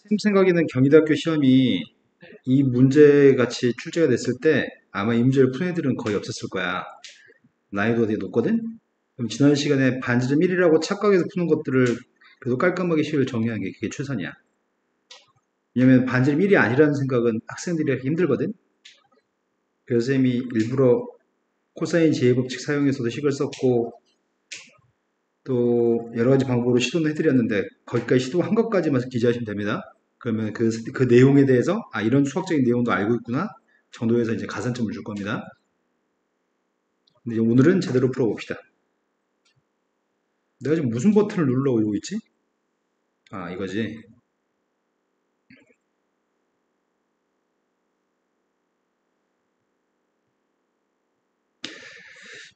쌤 생각에는 경희대학교 시험이 이 문제 같이 출제가 됐을 때 아마 이 문제를 푼 애들은 거의 없었을 거야. 난이도가 되게 높거든? 그럼 지난 시간에 반지름 1이라고 착각해서 푸는 것들을 그래도 깔끔하게 식을 정리하는 게 그게 최선이야. 왜냐면 반지름 1이 아니라는 생각은 학생들이 하기 힘들거든? 그래서 쌤이 일부러 코사인 제곱칙 사용해서도 식을 썼고 또 여러 가지 방법으로 시도는 해드렸는데 거기까지 시도한 것까지만 기재하시면 됩니다. 그러면 그 내용에 대해서 이런 수학적인 내용도 알고 있구나 정도에서 이제 가산점을 줄 겁니다. 근데 이제 오늘은 제대로 풀어봅시다. 내가 지금 무슨 버튼을 눌러오고 있지? 이거지.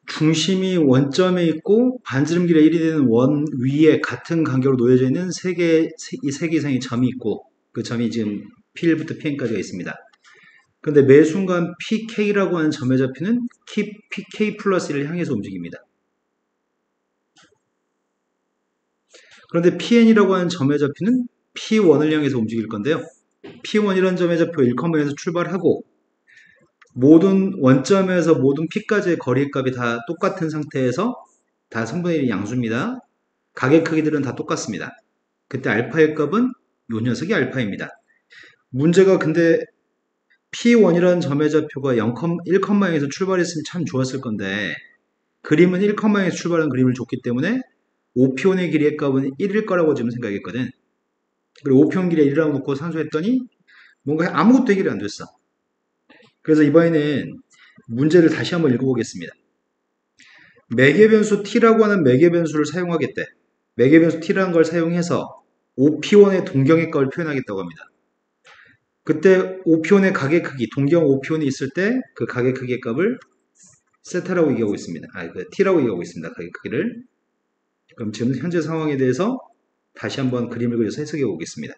중심이 원점에 있고 반지름 길의 1이 되는 원 위에 같은 간격으로 놓여져 있는 세 개 이상의 점이 있고 그 점이 지금 P1부터 Pn까지가 있습니다. 근데 매 순간 PK라고 하는 점의 좌표는 PK 플러스 1을 향해서 움직입니다. 그런데 PN이라고 하는 점의 좌표는 P1을 향해서 움직일 건데요. P1이라는 점의 좌표 1,1에서 출발하고 모든 원점에서 모든 P까지의 거리 값이 다 똑같은 상태에서 다 3분의 1이 양수입니다. 각의 크기들은 다 똑같습니다. 그때 알파의 값은 요 녀석이 알파입니다. 문제가 근데 P1이라는 점의 좌표가 1,0에서 출발했으면 참 좋았을 건데 그림은 1,0에서 출발한 그림을 줬기 때문에 O표현의 길이의 값은 1일 거라고 지금 생각했거든. 그리고 O표현 길이에 1이라고 놓고 산수했더니 뭔가 아무것도 해결이 안 됐어. 그래서 이번에는 문제를 다시 한번 읽어보겠습니다. 매개변수 t라고 하는 매개변수를 사용하겠대. 매개변수 t라는 걸 사용해서 Op1의 동경의 값을 표현하겠다고 합니다. 그때 Op1의 각의 크기, 동경 Op1이 있을 때 그 각의 크기의 값을 세타라고 얘기하고 있습니다. t라고 얘기하고 있습니다. 각의 크기를. 그럼 지금 현재 상황에 대해서 다시 한번 그림을 그려서 해석해 보겠습니다.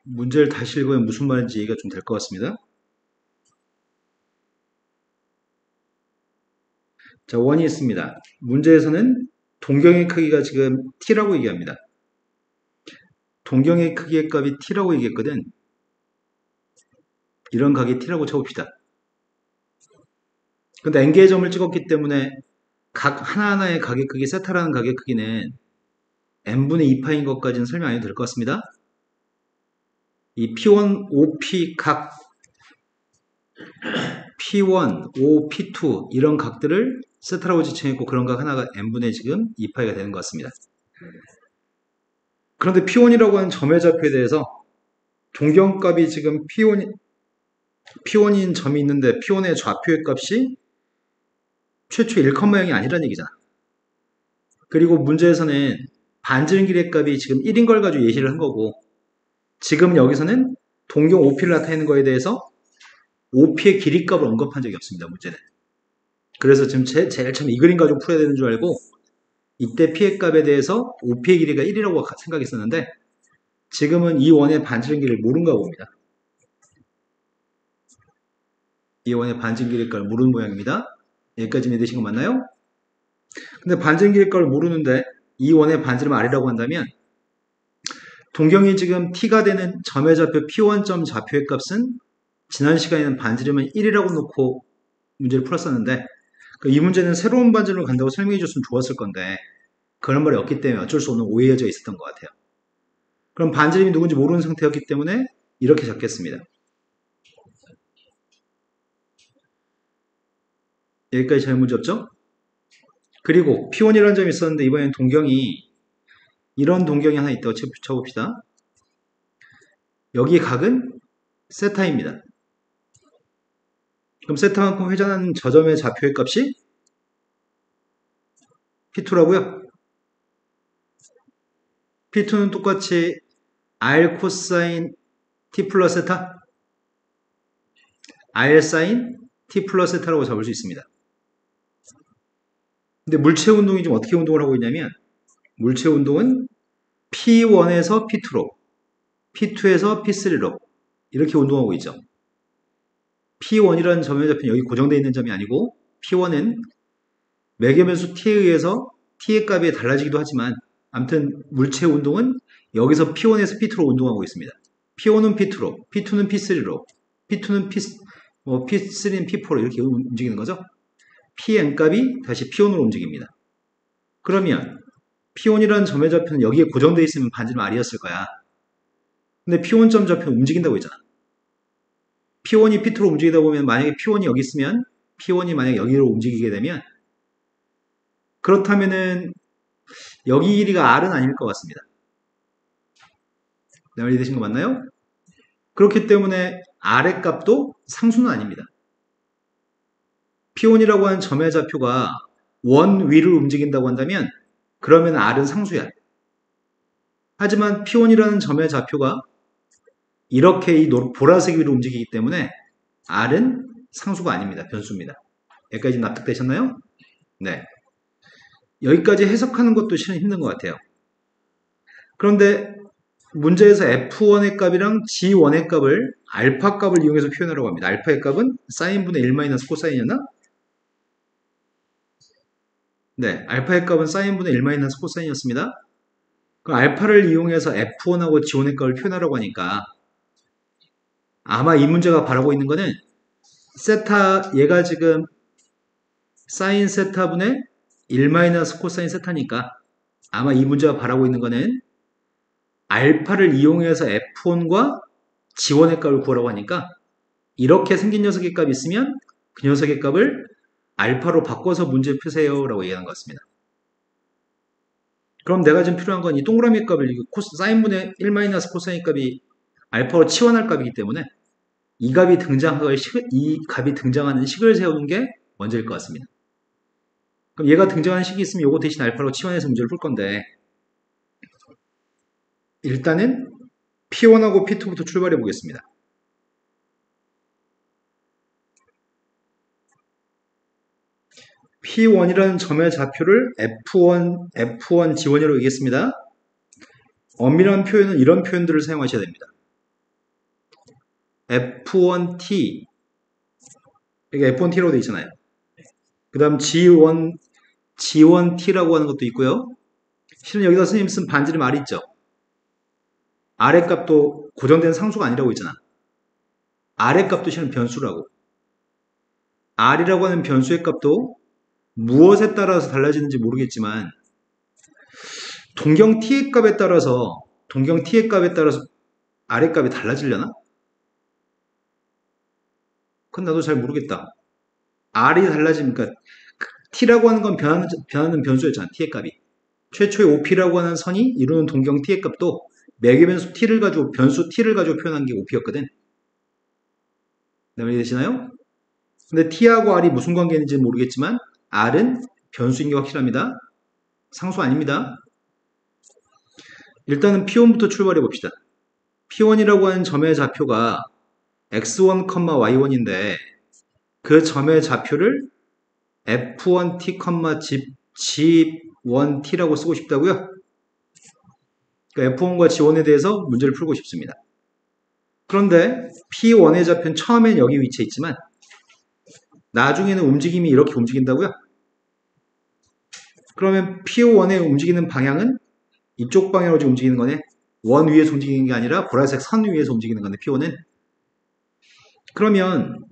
문제를 다시 읽으면 무슨 말인지 이해가 좀 될 것 같습니다. 자, 원이 있습니다. 문제에서는 동경의 크기가 지금 t라고 얘기합니다. 동경의 크기의 값이 t라고 얘기했거든. 이런 각이 t라고 쳐봅시다. 근데 n개의 점을 찍었기 때문에 각 하나하나의 각의 크기, 세타라는 각의 크기는 n분의 2파인 것까지는 설명 안 해도 될 것 같습니다. 이 P1, OP 각 P1, O, P2 이런 각들을 세타라고 지칭했고 그런 각 하나가 n분의 지금 2파이가 되는 것 같습니다. 그런데 P1이라고 하는 점의 좌표에 대해서 동경값이 지금 P1인 점이 있는데 P1의 좌표의 값이 최초 1,0이 아니라는 얘기잖아. 그리고 문제에서는 반지름 길이의 값이 지금 1인 걸 가지고 예시를 한 거고 지금 여기서는 동경 OP를 나타내는 거에 대해서 OP의 길이값을 언급한 적이 없습니다. 문제는. 그래서 지금 제일 처음 이 그림 가지고 풀어야 되는 줄 알고 이때 P의 값에 대해서 OP의 길이가 1이라고 생각했었는데 지금은 이 원의 반지름 길이를 모른가 봅니다. 이 원의 반지름 길이 값을 모르는 모양입니다. 여기까지 이해되신 거 맞나요? 근데 반지름 길이 값을 모르는데 이 원의 반지름 R이라고 한다면 동경이 지금 T가 되는 점의 좌표 P1점 좌표의 값은 지난 시간에는 반지름은 1이라고 놓고 문제를 풀었었는데 이 문제는 새로운 반지름을 간다고 설명해 줬으면 좋았을 건데 그런 말이 없기 때문에 어쩔 수 없는 오해져 있었던 것 같아요. 그럼 반지름이 누군지 모르는 상태였기 때문에 이렇게 잡겠습니다. 여기까지 잘 문제 없죠? 그리고 P1이라는 점이 있었는데 이번엔 동경이 이런 동경이 하나 있다고 쳐봅시다. 여기의 각은 세타입니다. 그럼 세타만큼 회전하는 저 점의 좌표의 값이 P2라고요. P2는 똑같이 R 코사인 T 플러스 세타, R 사인 T 플러스 세타라고 잡을 수 있습니다. 근데 물체 운동이 지금 어떻게 운동을 하고 있냐면 물체 운동은 P1에서 P2로, P2에서 P3로 이렇게 운동하고 있죠. P1이라는 점의 좌표는 여기 고정되어 있는 점이 아니고 P1은 매개 변수 T에 의해서 T의 값이 달라지기도 하지만 아무튼 물체 운동은 여기서 P1에서 P2로 운동하고 있습니다. P1은 P2로, P2는 P3로, P2는 P3는 P4로 이렇게 움직이는 거죠. Pn 값이 다시 P1으로 움직입니다. 그러면 P1이라는 점의 좌표는 여기에 고정되어 있으면 반지름 R이었을 거야. 근데 P1점 좌표는 움직인다고 했잖아. P1이 P2로 움직이다 보면 만약에 P1이 여기 있으면 P1이 만약에 여기로 움직이게 되면 그렇다면은 여기 길이가 R은 아닐 것 같습니다. 내 말이 되신 거 맞나요? 그렇기 때문에 R의 값도 상수는 아닙니다. P1이라고 하는 점의 좌표가 원 위를 움직인다고 한다면 그러면 R은 상수야. 하지만 P1이라는 점의 좌표가 이렇게 이 보라색 위로 움직이기 때문에 R은 상수가 아닙니다. 변수입니다. 여기까지 납득되셨나요? 네. 여기까지 해석하는 것도 실은 힘든 것 같아요. 그런데 문제에서 F1의 값이랑 G1의 값을 알파 값을 이용해서 표현하라고 합니다. 알파의 값은 사인분의 1 마이너스 코사인이었나? 네, 알파의 값은 사인분의 1 마이너스 코사인이었습니다. 그럼 알파를 이용해서 F1하고 G1의 값을 표현하라고 하니까 아마 이 문제가 바라고 있는 거는 세타, 얘가 지금 사인 세타분의 1 마이너스 코사인 세타니까 아마 이 문제가 바라고 있는 거는 알파를 이용해서 F1과 G1의 값을 구하라고 하니까 이렇게 생긴 녀석의 값이 있으면 그 녀석의 값을 알파로 바꿔서 문제 푸세요 라고 얘기하는 것 같습니다. 그럼 내가 지금 필요한 건 이 동그라미 값을 사인분의 1 마이너스 코사인 값이 알파로 치환할 값이기 때문에 이 값이 등장하는 식을 세우는 게 먼저일 것 같습니다. 그럼 얘가 등장하는 식이 있으면 이거 대신 알파로 치환해서 문제를 풀 건데 일단은 P1하고 P2부터 출발해 보겠습니다. P1이라는 점의 좌표를 F1, G1이라고 얘기했습니다. 엄밀한 표현은 이런 표현들을 사용하셔야 됩니다. F1T 여기 F1T라고 되어 있잖아요. 그 다음 G1T라고 하는 것도 있고요. 실은 여기다 선생님 쓴 반지름 R 있죠. R의 값도 고정된 상수가 아니라고 있잖아. R의 값도 실은 변수라고. R이라고 하는 변수의 값도 무엇에 따라서 달라지는지 모르겠지만 동경 T의 값에 따라서 R의 값이 달라지려나? 그건 나도 잘 모르겠다. R이 달라지니까 T라고 하는 건 변하는 변수였잖아. T의 값이. 최초의 OP라고 하는 선이 이루는 동경 T의 값도 매개 변수 변수 T를 가지고 표현한 게 OP였거든. 네, 이해되시나요? 근데 T하고 R이 무슨 관계인지 모르겠지만 R은 변수인 게 확실합니다. 상수 아닙니다. 일단은 P1부터 출발해 봅시다. P1이라고 하는 점의 좌표가 x1, y1인데 그 점의 좌표를 f1t, g1t라고 쓰고 싶다고요? 그러니까 f1과 g1에 대해서 문제를 풀고 싶습니다. 그런데 P1의 좌표는 처음엔 여기 위치해 있지만 나중에는 움직임이 이렇게 움직인다고요? 그러면 P1의 움직이는 방향은 이쪽 방향으로 움직이는 거네. 원 위에서 움직이는 게 아니라 보라색 선 위에서 움직이는 건데 P1은. 그러면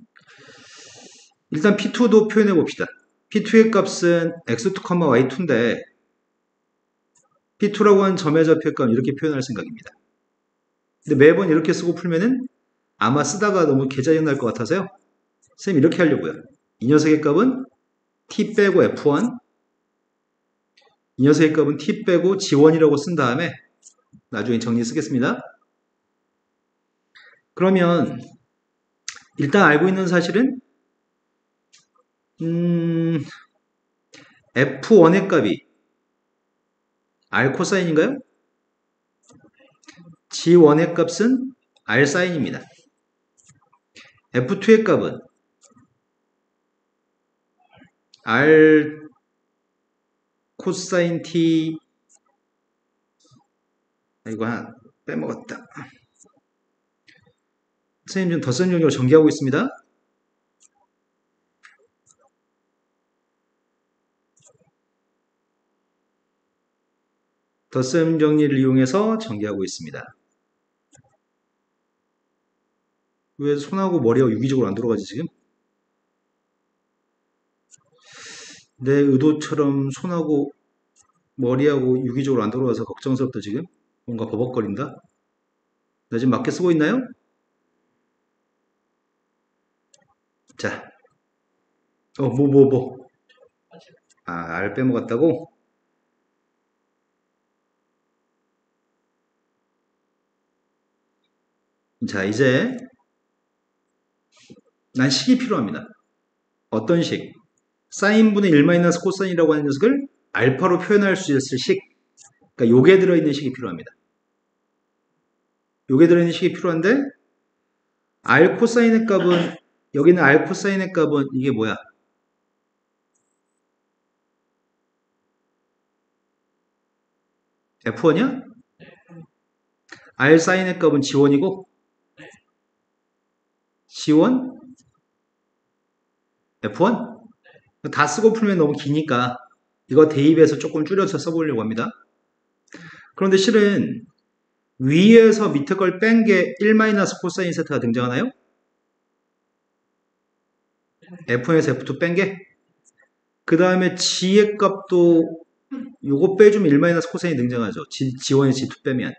일단 P2도 표현해 봅시다. P2의 값은 x2, y2인데 P2라고 하는 점의 좌표의 값은 이렇게 표현할 생각입니다. 근데 매번 이렇게 쓰고 풀면은 아마 쓰다가 너무 계좌이행 날 것 같아서요. 선생님 이렇게 하려고요. 이 녀석의 값은 t 빼고 f1, 이 녀석의 값은 t 빼고 g1이라고 쓴 다음에 나중에 정리 쓰겠습니다. 그러면 일단 알고 있는 사실은 f1의 값이 r 코사인인가요? g1의 값은 r 사인입니다. f2의 값은 r 코사인 t. 이거 하나 빼먹었다. 선생님 지금 덧셈 정리로 전개하고 있습니다. 덧셈 정리를 이용해서 전개하고 있습니다. 왜 손하고 머리가 유기적으로 안 돌아가지 지금? 내 의도처럼 손하고 머리하고 유기적으로 안 돌아가서 걱정스럽다 지금? 뭔가 버벅거린다? 나 지금 맞게 쓰고 있나요? 자, 뭐. R 빼먹었다고? 자, 이제 난 식이 필요합니다. 어떤 식? 사인분의 1 마이너스 코사인이라고 하는 녀석을 알파로 표현할 수 있을 식. 그러니까 요게 들어있는 식이 필요합니다. 요게 들어있는 식이 필요한데 R 코사인의 값은 여기는 R 코사인의 값은 이게 뭐야? F1이야? R 사인의 값은 G1이고 G1? F1? 다 쓰고 풀면 너무 기니까 이거 대입해서 조금 줄여서 써보려고 합니다. 그런데 실은 위에서 밑에 걸 뺀 게 1 마이너스 코사인 세타가 등장하나요? F1에서 F2 뺀 게? 그 다음에 G의 값도 요거 빼주면 1 마이너스 코사인이 등장하죠. G1에 G2 빼면.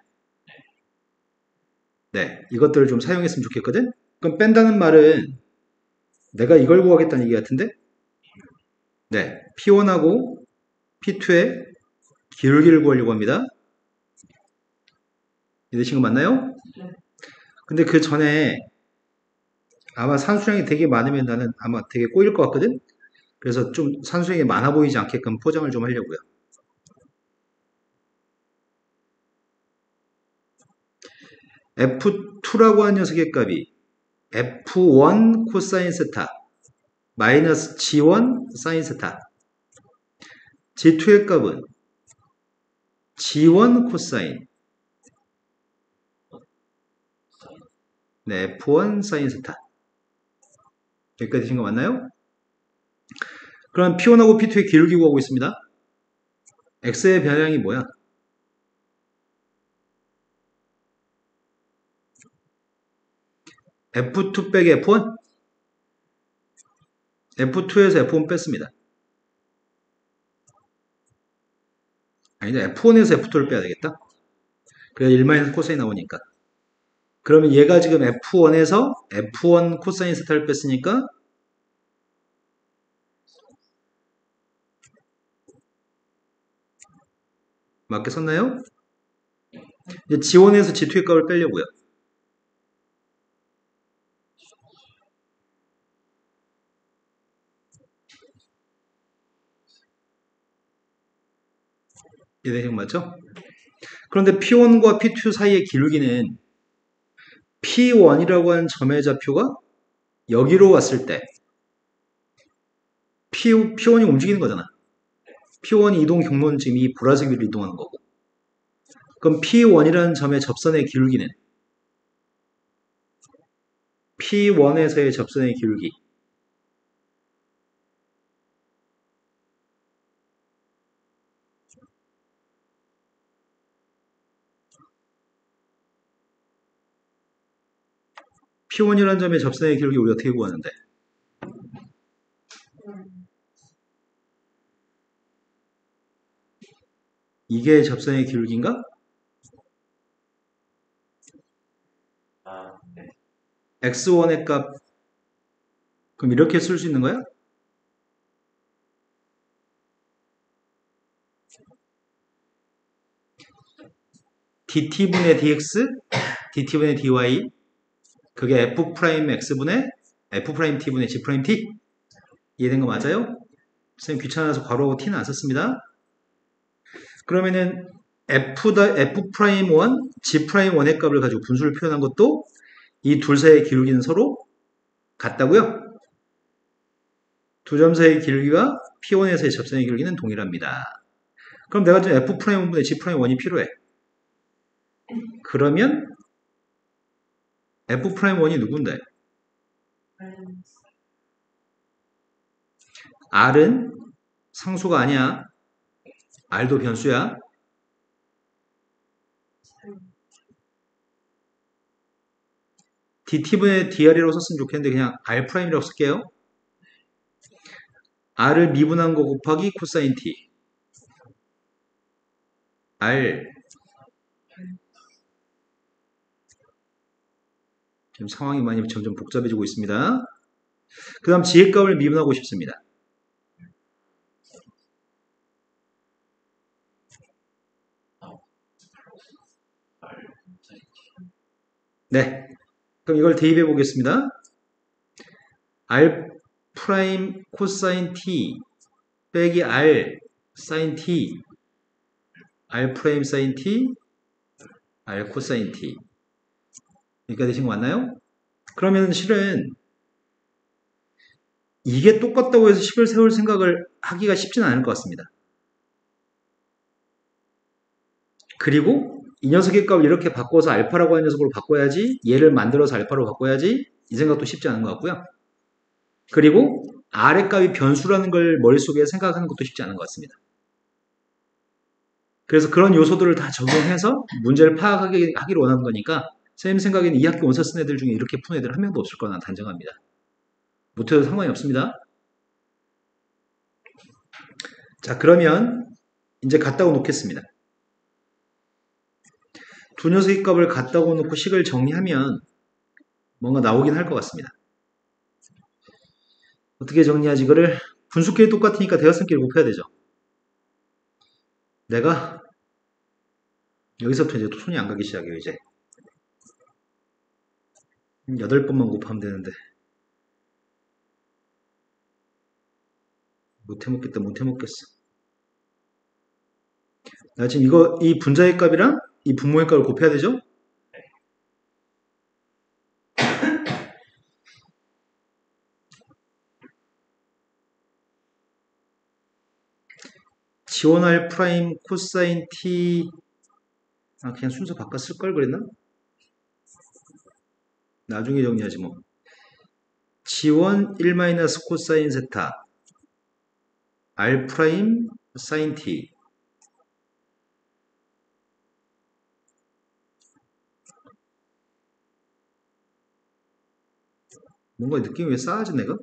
네, 이것들을 좀 사용했으면 좋겠거든? 그럼 뺀다는 말은 내가 이걸 구하겠다는 얘기 같은데? 네, P1하고 P2의 기울기를 구하려고 합니다. 이해되신 거 맞나요? 근데 그 전에 아마 산수량이 되게 많으면 나는 아마 되게 꼬일 것 같거든? 그래서 좀 산수량이 많아 보이지 않게끔 포장을 좀 하려고요. F2라고 하는 녀석의 값이 F1 코사인 세타 마이너스 G1 사인 세타. G2의 값은 G1 코사인 네, F1 사인 세타. 여기까지 되신 거 맞나요? 그럼 P1하고 P2의 기울기 구하고 있습니다. X의 변량이 뭐야? F2 빼기 F1? F2에서 F1 뺐습니다. 아니다, F1에서 F2를 빼야 되겠다. 그래야 1 코사인 나오니까. 그러면 얘가 지금 F1에서 F1 코사인 세타를 뺐으니까 맞게 썼나요? 이제 G1에서 G2의 값을 빼려고요. 이해되신 거 맞죠? 그런데 P1과 P2 사이의 기울기는 P1이라고 하는 점의 좌표가 여기로 왔을 때 P1이 움직이는 거잖아. P1이 이동 경로는 지금 이 보라색 위로 이동하는 거고. 그럼 P1이라는 점의 접선의 기울기는 P1에서의 접선의 기울기 P1이라는 점의 접선의 기울기 우리 어떻게 구하는데? 이게 접선의 기울기인가? X1의 값 그럼 이렇게 쓸 수 있는 거야? dt분의 dx, dt분의 dy 그게 f'x분의 f't분의 g't 이해된 거 맞아요? 선생님 귀찮아서 괄호하고 t는 안 썼습니다. 그러면은 f'1, g'1의 값을 가지고 분수를 표현한 것도 이 둘 사이의 기울기는 서로 같다고요? 두 점 사이의 기울기가 P1에서의 접선의 기울기는 동일합니다. 그럼 내가 지금 F'분의 G'원이 필요해. 그러면 F'원이 누군데? R은 상수가 아니야. R도 변수야. DT분의 DR이라고 썼으면 좋겠는데 그냥 R'이라고 쓸게요. R을 미분한 거 곱하기 코사인 T. R. 지금 상황이 많이 점점 복잡해지고 있습니다. 그 다음 지혜값을 미분하고 싶습니다. 네. 그럼 이걸 대입해 보겠습니다. R 프라임 코사인 T 빼기 R 사인 T R 프라임 사인 T R 코사인 T 여기까지 되신 거 맞나요? 그러면 실은 이게 똑같다고 해서 식을 세울 생각을 하기가 쉽지는 않을 것 같습니다. 그리고 이 녀석의 값을 이렇게 바꿔서 알파라고 하는 녀석으로 바꿔야지 얘를 만들어서 알파로 바꿔야지 이 생각도 쉽지 않은 것 같고요. 그리고 R의 값이 변수라는 걸 머릿속에 생각하는 것도 쉽지 않은 것 같습니다. 그래서 그런 요소들을 다 적용해서 문제를 파악하기를 원하는 거니까 선생님 생각에는 이 학기 원서 쓴 애들 중에 이렇게 푼 애들 한 명도 없을 거나 단정합니다. 못해도 상관이 없습니다. 자, 그러면 이제 갖다 놓겠습니다. 두 녀석의 값을 갖다 놓고 식을 정리하면 뭔가 나오긴 할 것 같습니다. 어떻게 정리하지? 이거를 분수끼리 똑같으니까 대각선끼리 곱해야 되죠. 내가 여기서부터 이제 손이 안 가기 시작해요. 이제 8번만 곱하면 되는데 못해먹겠다. 못해먹겠어. 나 지금 이 분자의 값이랑 이 분모의 값을 곱해야 되죠? 지원 R 프라임 코사인 T 그냥 순서 바꿔 쓸 걸 그랬나? 나중에 정리하지 뭐. 지원 1 마이너스 코사인 세타 R 프라임 사인 T 뭔가 느낌이 왜 싸하지 내가?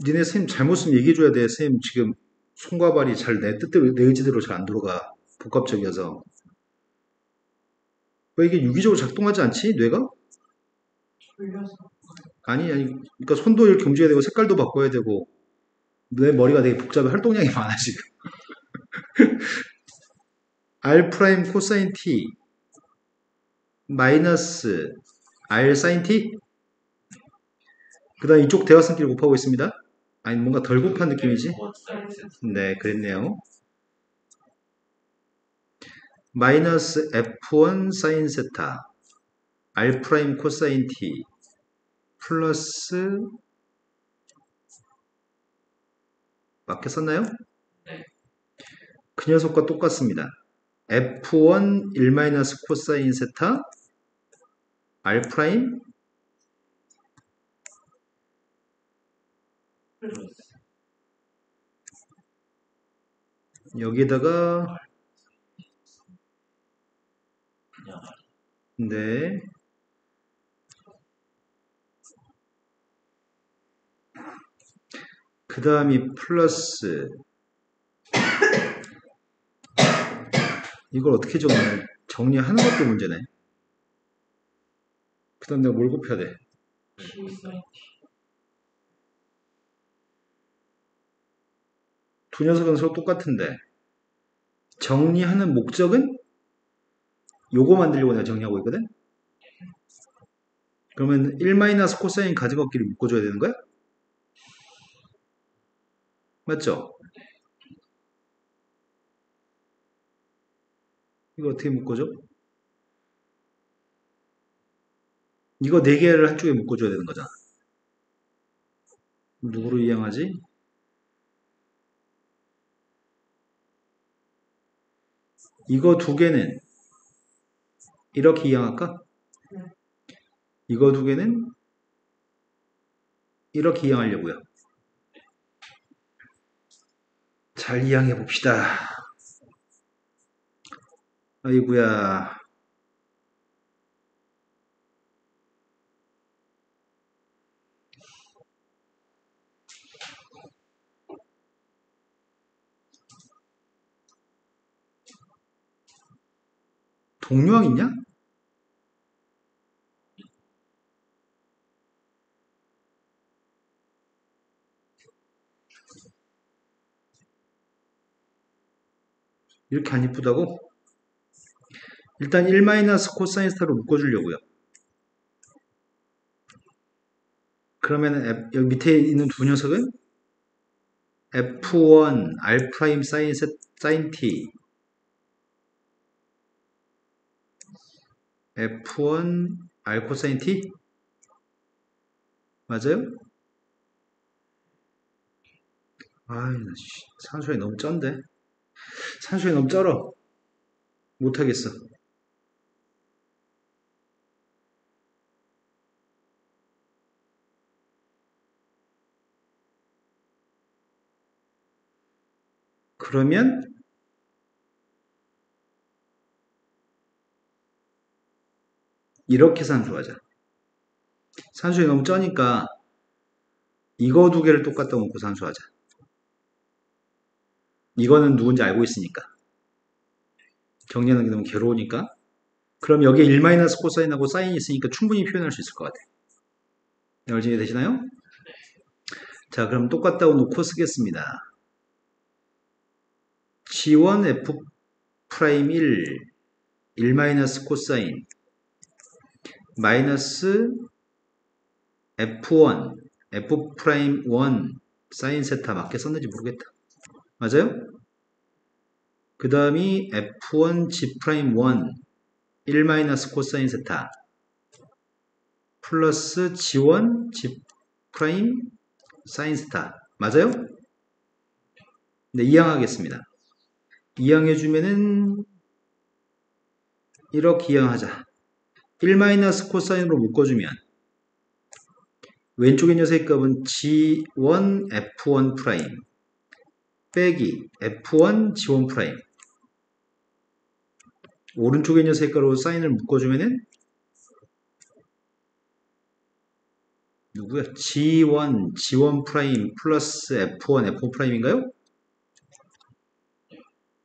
니네 선생님 잘못 쓰면 얘기해줘야 돼. 선생님 지금 손과 발이 잘 내 뜻대로 내 의지대로 잘 안 들어가. 복합적이어서. 왜 이게 유기적으로 작동하지 않지? 뇌가? 아니 그러니까 손도 이렇게 움직여야 되고 색깔도 바꿔야 되고 내 머리가 되게 복잡해. 활동량이 많아 지금. R 프라임 코사인 T 마이너스 R 사인 T 그 다음 이쪽 대각선끼리 곱하고 있습니다. 아니 뭔가 덜 곱한 느낌이지? 네 그랬네요. 마이너스 F1 사인 세타 R 프라임 코사인 T 플러스 맞게 썼나요? 그 녀석과 똑같습니다. F1 1 마이너스 코사인 세타 R 프라임 여기다가 네 그 다음이 플러스 이걸 어떻게 정리하는 것도 문제네. 그 다음 내가 뭘 곱해야 돼? 두 녀석은 서로 똑같은데 정리하는 목적은 요거 만들려고 내가 정리하고 있거든? 그러면 1 마이너스 코사인 가지각끼리 묶어줘야 되는 거야? 맞죠? 이거 어떻게 묶어줘? 이거 4개를 한쪽에 묶어줘야 되는 거잖아. 누구로 이양하지? 이거 두 개는 이렇게 이항할까? 이거 두 개는 이렇게 이항하려고요. 잘 이항해 봅시다. 아이구야. 동류항 있냐? 이렇게 안 이쁘다고? 일단 1 코사인 스타로 묶어주려고요. 그러면 여기 밑에 있는 두 녀석은 F1 R' 사인 T F1 R 코사인 T 맞아요? 아, 산수에 너무 쩐데. 산수에 너무 쩔어. 못하겠어. 그러면 이렇게 산수하자. 산수에 너무 쩌니까 이거 두 개를 똑같다 놓고 산수하자. 이거는 누군지 알고 있으니까. 정리하는 게 너무 괴로우니까. 그럼 여기에 1 코사인하고 사인이 있으니까 충분히 표현할 수 있을 것 같아. 열정이 되시나요? 자, 그럼 똑같다고 놓고 쓰겠습니다. G1 F 프라임 1 코사인 마이너스 F1 F 프라임 1 사인 세타 맞게 썼는지 모르겠다. 맞아요? 그 다음이 F1 G 프라임 1 코사인 세타 플러스 G1 G 프라임 사인 세타 맞아요? 네, 이항하겠습니다. 이항해주면은 이렇게 이항하자. 1 코사인으로 묶어주면 왼쪽의 녀석의 값은 G1 F1 프라임 빼기 F1 G1 프라임 오른쪽의 녀석의 값으로 사인을 묶어주면은 누구야? G1 프라임 플러스 F1 F1 프라임인가요?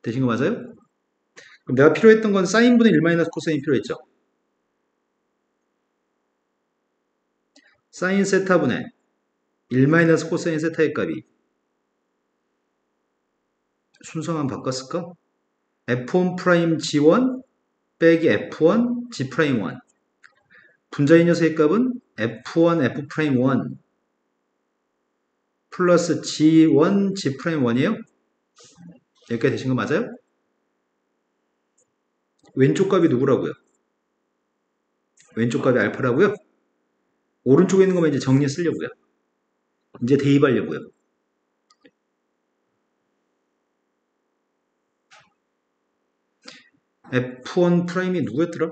되신 거 맞아요? 그럼 내가 필요했던 건 사인분의 1 코사인 필요했죠? 사인 세타분의 1 코사인 세타의 값이 순서만 바꿨을까? F1 프라임 G1 빼기 F1 G 프라임 1 분자의 녀석의 값은 F1 F 프라임 1 플러스 G1 G 프라임 1이에요? 여기까지 되신 거 맞아요? 왼쪽 값이 누구라고요? 왼쪽 값이 알파라고요? 오른쪽에 있는 거만 이제 정리해 쓰려고요. 이제 대입하려고요. F1 프라임이 누구였더라?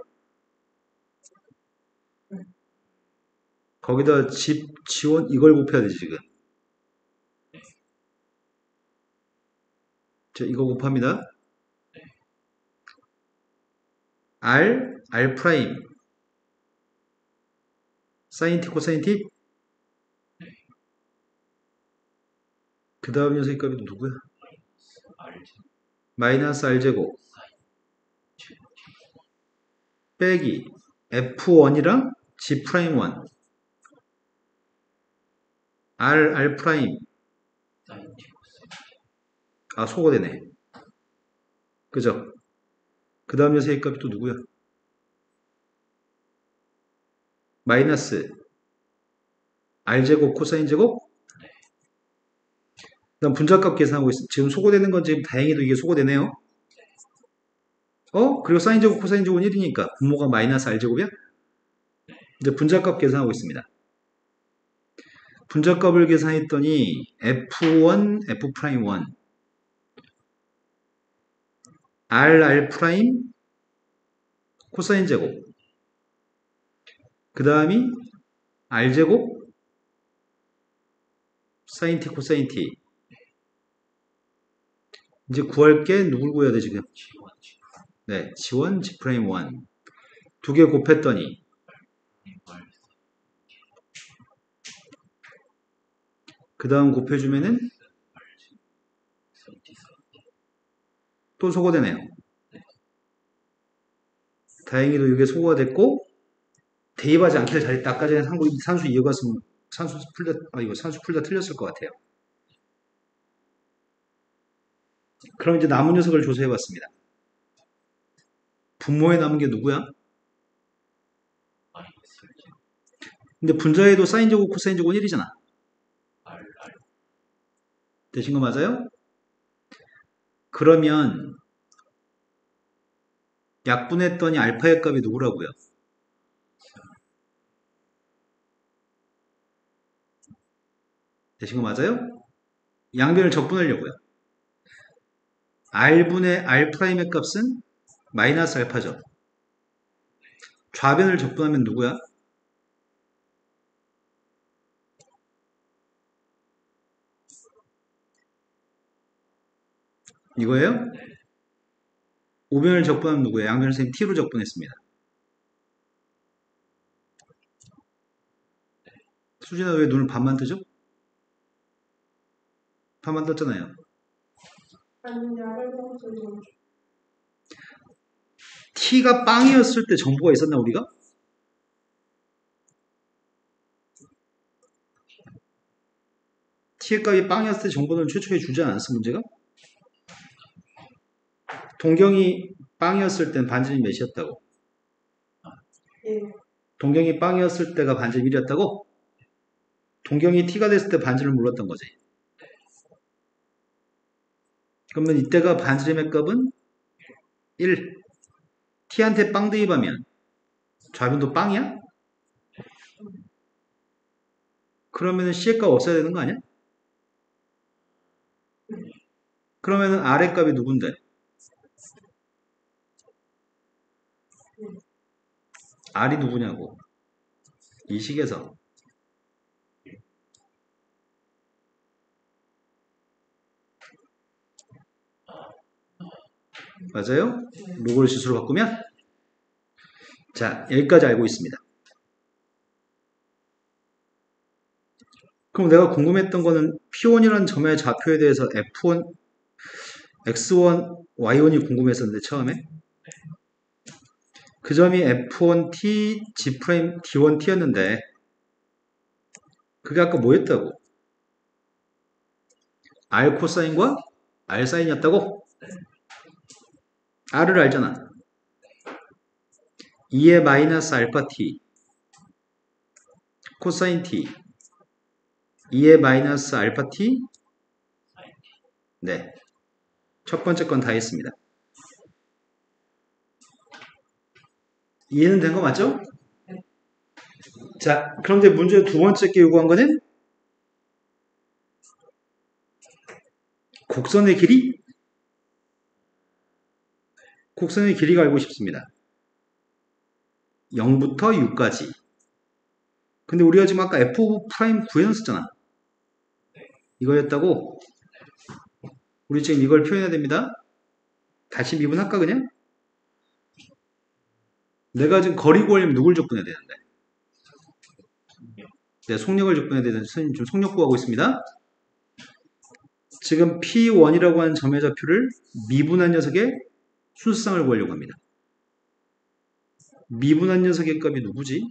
거기다 G1 이걸 곱해야 되지 지금. 자, 이거 곱합니다. R 프라임 사인 T 코사인 T 그 다음 녀석의 값이 누구야? 마이너스 R제곱 빼기 F1이랑 G 프라임 1 R 프라임 아 소거되네. 그죠? 그 다음 녀석의 값이 또 누구야? 마이너스 R제곱 코사인 제곱 그다음 분자값 계산하고 있어. 지금 소거되는 건 지금 다행히도 이게 소거되네요. 그리고 사인 제곱 코사인 제곱은 1이니까 분모가 마이너스 R제곱이야? 이제 분자값 계산하고 있습니다. 분자값을 계산했더니 F1 F 프라임 1 R 프라임 코사인 제곱. 그 다음이 R 제곱 사인 t 코사인 t. 이제 구할 게 누굴 구해야 돼 지금? 네, G1, G 프라임 1. 두 개 곱했더니 그 다음 곱해주면은 또 소거되네요. 다행히도 이게 소거가 됐고 대입하지 않기를 잘했다. 아까 전에 산수 이어갔으면 산수 풀다 틀렸을 것 같아요. 그럼 이제 남은 녀석을 조사해봤습니다. 분모에 남은 게 누구야? 근데 분자에도 사인 제곱, 코사인 제곱은 1이잖아. 되신 거 맞아요? 그러면 약분했더니 알파의 값이 누구라고요? 되신 거 맞아요? 양변을 적분하려고요. R분의 R 프라임의 값은 마이너스 알파죠. 좌변을 적분하면 누구야? 이거예요? 우변을 적분하면 누구예요? 양변을 선생님 t로 적분했습니다. 수진아 왜 눈을 반만 뜨죠? 반만 떴잖아요. t가 빵이었을 때 정보가 있었나 우리가? t의 값이 빵이었을 때 정보는 최초에 주지 않았어 문제가? 동경이 빵이었을 땐 반지름이 몇이었다고? 동경이 빵이었을 때가 반지름 1이었다고? 동경이 t가 됐을 때 반지름을 몰랐던 거지. 그러면 이때가 반지름의 값은 1. t한테 빵 대입하면 좌변도 빵이야? 그러면 c의 값 없어야 되는 거 아니야? 그러면 r의 값이 누군데? r이 누구냐고. 이 식에서. 맞아요? 로그를 실수로 바꾸면? 자, 여기까지 알고 있습니다. 그럼 내가 궁금했던 거는 P1이라는 점의 좌표에 대해서 F1, X1, Y1이 궁금했었는데 처음에 그 점이 F1T, G' T1T였는데 그게 아까 뭐였다고? R 코사인과 R 사인이었다고? R을 알잖아. 2의 마이너스 알파 T 코사인 T 2의 마이너스 알파 T 네. 첫 번째 건 다 했습니다. 이해는 된 거 맞죠? 자, 그런데 문제 두 번째 게 요구한 거는 곡선의 길이? 곡선의 길이가 알고 싶습니다. 0부터 6까지. 근데 우리가 지금 아까 F 프라임 구해놨었잖아. 이거였다고? 우리 지금 이걸 표현해야 됩니다. 다시 미분할까 그냥? 내가 지금 거리 구하려면 누굴 적분해야 되는데? 네, 속력을 적분해야 되는데 선생님 지금 속력 구하고 있습니다. 지금 P1이라고 하는 점의 좌표를 미분한 녀석의 순수쌍을 구하려고 합니다. 미분한 녀석의 값이 누구지?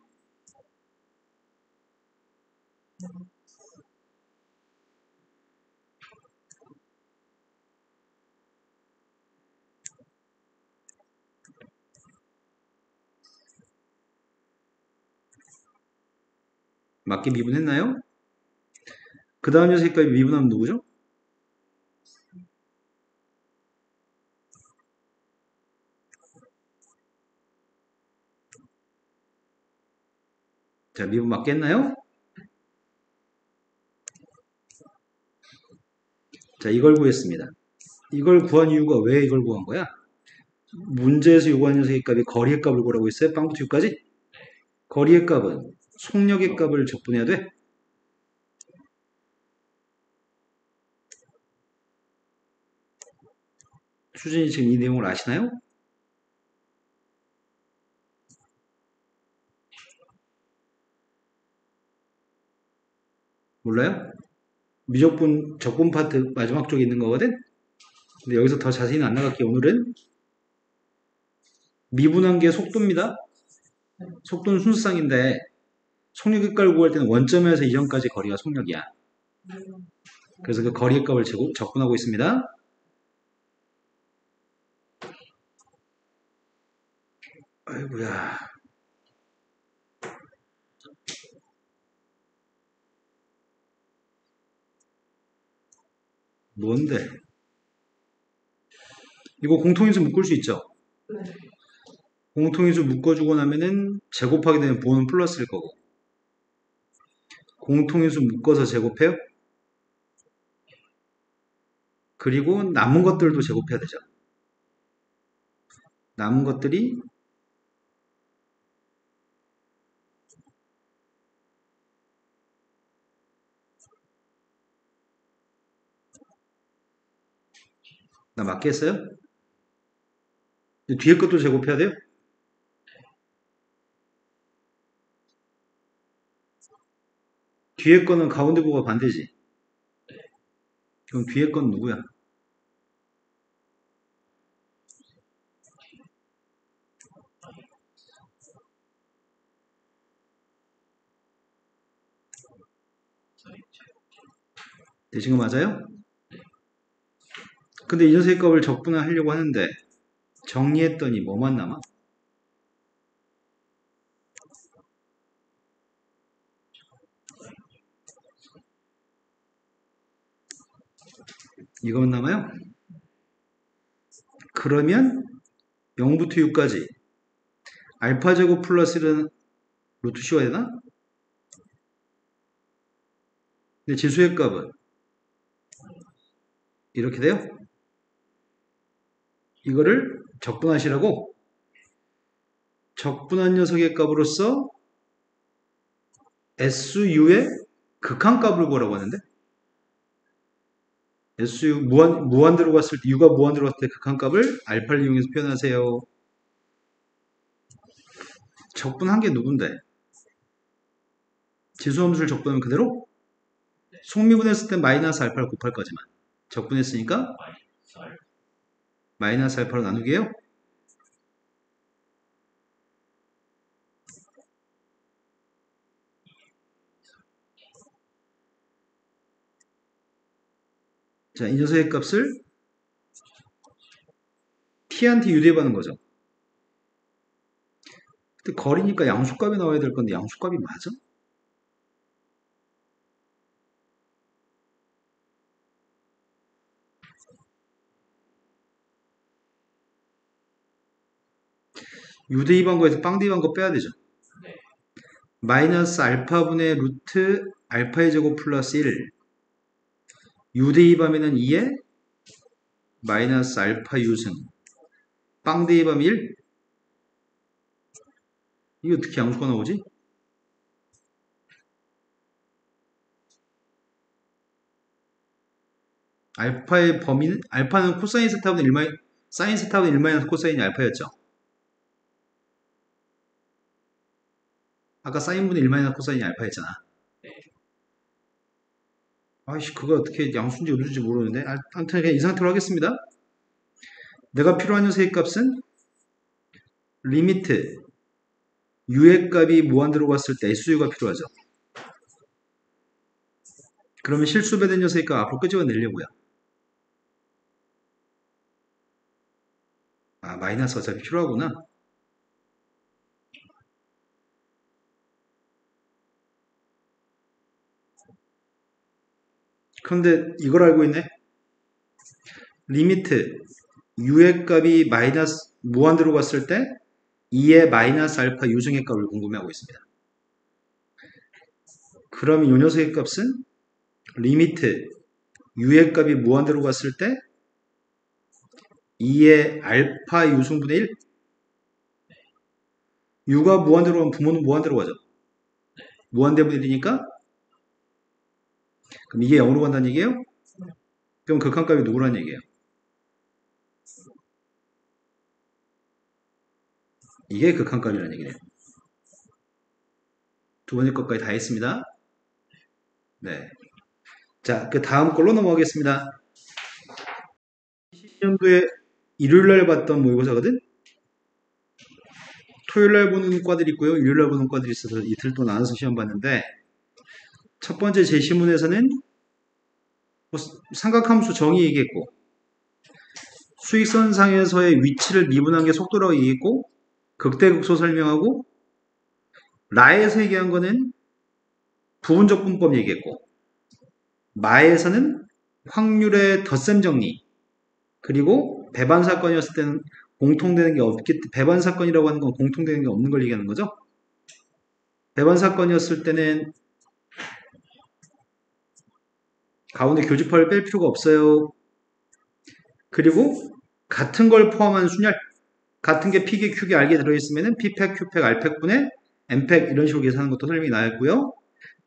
맞게 미분했나요? 그 다음 녀석의 값이 미분하면 누구죠? 자, 미분 맞겠나요? 자, 이걸 구했습니다. 이걸 구한 이유가 왜 이걸 구한 거야? 문제에서 요구한 녀석의 값이 거리의 값을 구하라고 했어요. 빵부터 6까지. 거리의 값은 속력의 값을 적분해야 돼. 수진이 지금 이 내용을 아시나요? 몰라요? 미적분 적분 파트 마지막 쪽에 있는 거거든? 근데 여기서 더 자세히는 안 나갈게요. 오늘은 미분한 게 속도입니다. 속도는 순수상인데 속력의 값을 구할 때는 원점에서 이전까지 거리가 속력이야. 그래서 그 거리의 값을 적분하고 있습니다. 아이고야. 뭔데? 이거 공통인수 묶을 수 있죠? 공통인수 묶어주고 나면은 제곱하게 되면 부호는 플러스일 거고. 공통인수 묶어서 제곱해요? 그리고 남은 것들도 제곱해야 되죠. 남은 것들이 나 맞게 했어요? 뒤에 것도 제곱해야 돼요? 뒤에 거는 가운데 부호가 반대지. 그럼 뒤에 건 누구야? 되신 거 맞아요? 근데 이 녀석의 값을 적분하려고 하는데 정리했더니 뭐만 남아? 이거만 남아요? 그러면 0부터 6까지 알파 제곱 플러스 1은 루트 씌워야 되나? 근데 지수의 값은 이렇게 돼요? 이거를 적분하시라고 적분한 녀석의 값으로서 SU의 극한값을 구하라고 하는데 SU 무한대로 갔을 때 U가 무한대로 갔을 때 극한값을 알파를 이용해서 표현하세요. 적분한 게 누군데? 지수함수를 적분하면 그대로? 속미분했을 때 마이너스 알파를 곱할 거지만 적분했으니까 마이너스 알파로 나누게요. 자, 이 녀석의 값을 t한테 유대해받는 거죠. 근데 거리니까 양수값이 나와야 될 건데 양수값이 맞아? 유대입한 거에서 빵대입한 거 빼야 되죠. 마이너스 알파분의 루트 알파의 제곱 플러스 1 유대입하면은 2에 마이너스 알파 유승 빵대입하면 1 이게 어떻게 양수가 나오지? 알파의 범위는 알파는 코사인 세타분의 1 사인 세타분의 1 마이너스 코사인이 알파였죠. 아까 사인분의 1 마이너스 코사인이 알파였잖아. 아이씨 그거 어떻게 양수인지 어디인지 모르는데 아무튼 그냥 이 상태로 하겠습니다. 내가 필요한 녀석의 값은 리미트 u의 값이 무한대로 갔을 때 su가 필요하죠. 그러면 실수배된 녀석의 값 앞으로 끄집어내려고요. 아 마이너스 어차피 필요하구나. 그런데 이걸 알고 있네. 리미트 u의 값이 마이너스 무한대로 갔을 때 2의 마이너스 알파 유승의 값을 궁금해하고 있습니다. 그럼 이 녀석의 값은 리미트 u의 값이 무한대로 갔을 때 2의 알파 유승분의 1. u가 무한대로 가면 부모는 무한대로 가죠. 무한대분의 1이니까 그럼 이게 0으로 간다는 얘기예요? 그럼 극한값이 누구라는 얘기예요? 이게 극한값이라는 얘기네요. 두 번째 것까지 다 했습니다. 네. 자, 그 다음 걸로 넘어가겠습니다. 20년도에 일요일날 봤던 모의고사거든? 토요일날 보는 과들이 있고요. 일요일날 보는 과들이 있어서 이틀 또 나눠서 시험 봤는데 첫 번째 제시문에서는 뭐 삼각함수 정의 얘기했고 수익선상에서의 위치를 미분한 게 속도라고 얘기했고 극대극소 설명하고 라에서 얘기한 거는 부분적 분법 얘기했고 마에서는 확률의 덧셈 정리 그리고 배반 사건이었을 때는 공통되는 게 없기 배반 사건이라고 하는 건 공통되는 게 없는 걸 얘기하는 거죠. 배반 사건이었을 때는 가운데 교집합을 뺄 필요가 없어요. 그리고 같은 걸 포함한 순열 같은 게 P계, Q계, R계 들어있으면 P팩, Q팩, R팩분의 N팩 이런 식으로 계산하는 것도 설명이 나왔고요.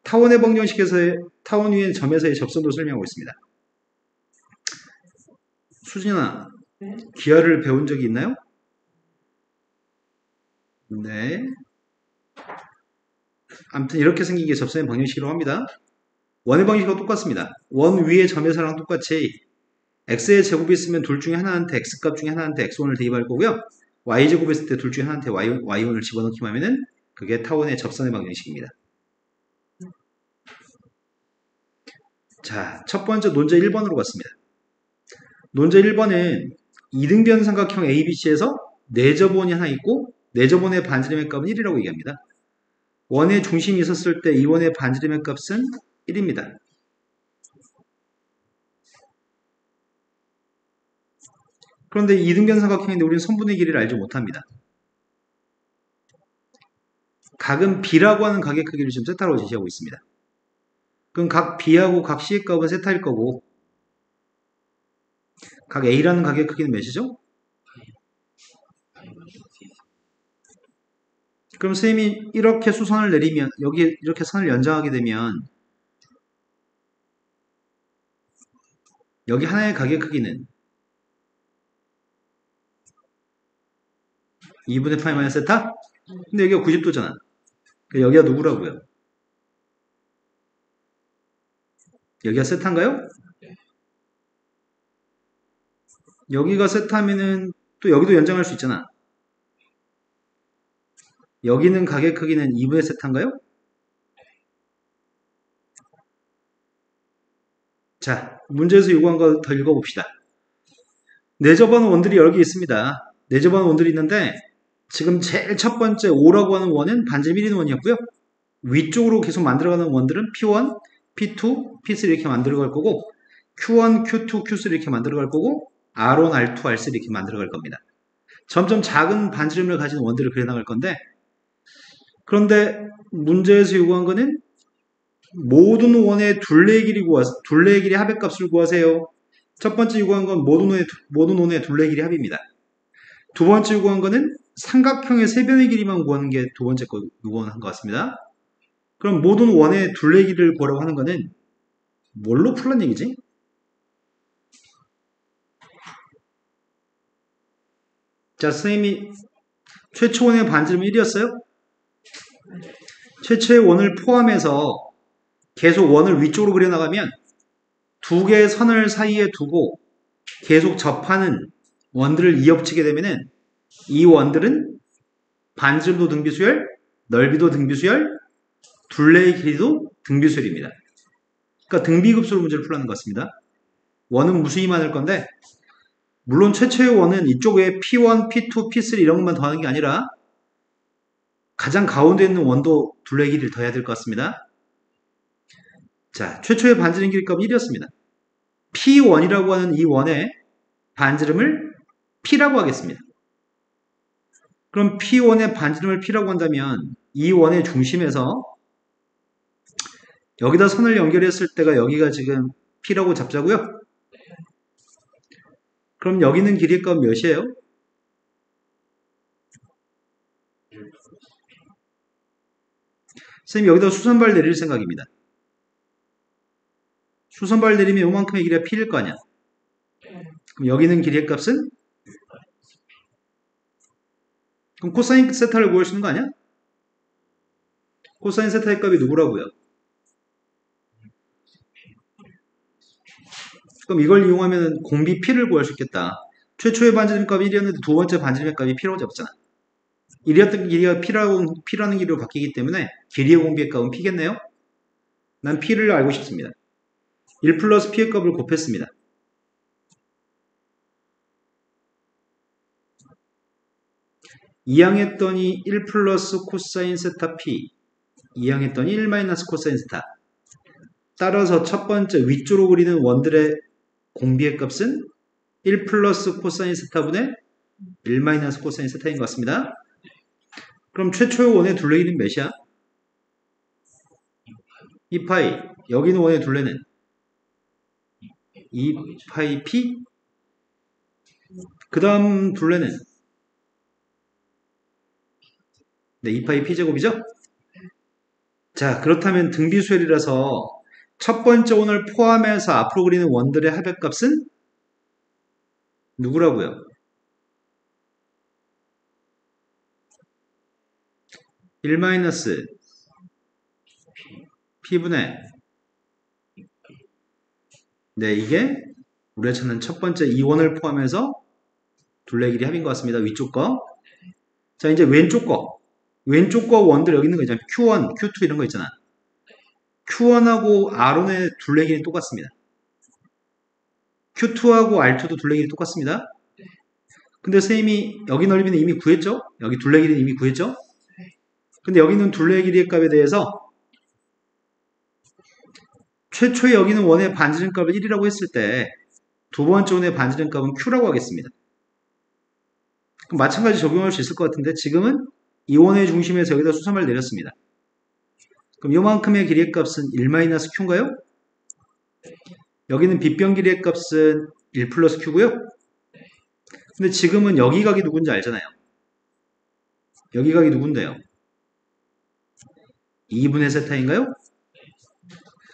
타원의 방정식에서의 타원 위의 점에서의 접선도 설명하고 있습니다. 수진아, 기하를 배운 적이 있나요? 네. 아무튼 이렇게 생긴 게 접선의 방정식이라고 합니다. 원의 방식과 똑같습니다. 원 위의 점에서랑 똑같이 x의 제곱이 있으면 둘 중에 하나한테 x값 중에 하나한테 x1을 대입할 거고요. y제곱이 있을 때 둘 중에 하나한테 y1을 집어넣기만 하면은 그게 타원의 접선의 방정식입니다. 자, 첫 번째 논제 1번으로 갔습니다. 논제 1번은 이등변 삼각형 ABC에서 내접원이 하나 있고 내접원의 반지름의 값은 1이라고 얘기합니다. 원의 중심이 있었을 때 이 원의 반지름의 값은 1입니다. 그런데 이등변 삼각형인데 우리는 선분의 길이를 알지 못합니다. 각은 B라고 하는 각의 크기를 지금 세타로 제시하고 있습니다. 그럼 각 B하고 각 C의 값은 세타일 거고 각 A라는 각의 크기는 몇이죠? 그럼 선생님이 이렇게 수선을 내리면 여기 이렇게 선을 연장하게 되면 여기 하나의 각의 크기는 2분의 파이 마이너스 세타? 근데 여기가 90도잖아. 여기가 누구라고요? 여기가 세타인가요? 여기가 세타면은 또 여기도 연장할 수 있잖아. 여기는 각의 크기는 2분의 세타인가요? 자, 문제에서 요구한 거 더 읽어봅시다. 내접하는 원들이 여러 개 있습니다. 내접하는 원들이 있는데 지금 제일 첫 번째 5라고 하는 원은 반지름 1인 원이었고요. 위쪽으로 계속 만들어가는 원들은 P1, P2, P3 이렇게 만들어갈 거고 Q1, Q2, Q3 이렇게 만들어갈 거고 R1, R2, R3 이렇게 만들어갈 겁니다. 점점 작은 반지름을 가진 원들을 그려나갈 건데 그런데 문제에서 요구한 거는 모든 원의 둘레의 길이 합의 값을 구하세요. 첫 번째 요구한 건 모든 원의 둘레의 길이 합입니다. 두 번째 요구한 거는 삼각형의 세변의 길이만 구하는 게 두 번째 거 요구한 것 같습니다. 그럼 모든 원의 둘레의 길이를 구하라고 하는 거는 뭘로 풀란 얘기지? 자, 선생님이 최초 원의 반지름은 1이었어요? 최초의 원을 포함해서 계속 원을 위쪽으로 그려나가면 두 개의 선을 사이에 두고 계속 접하는 원들을 이어붙이게 되면은 이 원들은 반지름도 등비수열, 넓이도 등비수열, 둘레의 길이도 등비수열입니다. 그러니까 등비급수로 문제를 풀라는 것 같습니다. 원은 무수히 많을 건데 물론 최초의 원은 이쪽에 P1, P2, P3 이런 것만 더하는 게 아니라 가장 가운데 있는 원도 둘레의 길이를 더해야 될 것 같습니다. 자, 최초의 반지름 길이값은 1이었습니다. P1이라고 하는 이 원의 반지름을 P라고 하겠습니다. 그럼 P1의 반지름을 P라고 한다면 이 원의 중심에서 여기다 선을 연결했을 때가 여기가 지금 P라고 잡자고요. 그럼 여기 있는 길이의 값은 몇이에요? 선생님 여기다 수선발 내릴 생각입니다. 수선발 내리면 요만큼의 길이가 P일 거 아니야. 그럼 여기 있는 길이의 값은? 그럼 코사인 세타를 구할 수 있는 거 아니야? 코사인 세타의 값이 누구라고요? 그럼 이걸 이용하면 공비 P를 구할 수 있겠다. 최초의 반지름 값이 1이었는데 두 번째 반지름 값이 P라고 잡잖아. 1이었던 길이가 P라는 길이로 바뀌기 때문에 길이의 공비의 값은 P겠네요? 난 P를 알고 싶습니다. 1 플러스 P의 값을 곱했습니다. 이항했더니 1 플러스 코사인 세타 P, 이항했더니 1 마이너스 코사인 세타. 따라서 첫 번째 위쪽으로 그리는 원들의 공비의 값은 1 플러스 코사인 세타분의 1 마이너스 코사인 세타인 것 같습니다. 그럼 최초의 원의 둘레길이는 몇이야? 2파이. 여기 있는 원의 둘레는 2파이 P. 그 다음 둘레는 네, 2파이 P제곱이죠? 자, 그렇다면 등비수열이라서 첫 번째 원을 포함해서 앞으로 그리는 원들의 합의값은 누구라고요? 1 마이너스 P분의 네, 이게 우리가 찾는 첫 번째 이 원을 포함해서 둘레 길이 합인 것 같습니다. 위쪽 거. 자, 이제 왼쪽 거. 왼쪽 거 원들 여기 있는 거 있잖아요. Q1, Q2 이런 거 있잖아. Q1하고 R1의 둘레 길이 똑같습니다. Q2하고 R2도 둘레 길이 똑같습니다. 근데 선생님이 여기 넓이는 이미 구했죠? 여기 둘레 길이는 이미 구했죠? 근데 여기 있는 둘레 길이의 값에 대해서 최초에 여기 있는 원의 반지름 값을 1이라고 했을 때 두 번째 원의 반지름 값은 Q라고 하겠습니다. 그럼 마찬가지 적용할 수 있을 것 같은데 지금은 이 원의 중심에서 여기다 수선발 내렸습니다. 그럼 요만큼의 길이의 값은 1-Q인가요? 여기는 빗변 길이의 값은 1 플러스 Q고요. 근데 지금은 여기 각이 누군지 알잖아요. 여기 각이 누군데요? 2분의 세타인가요?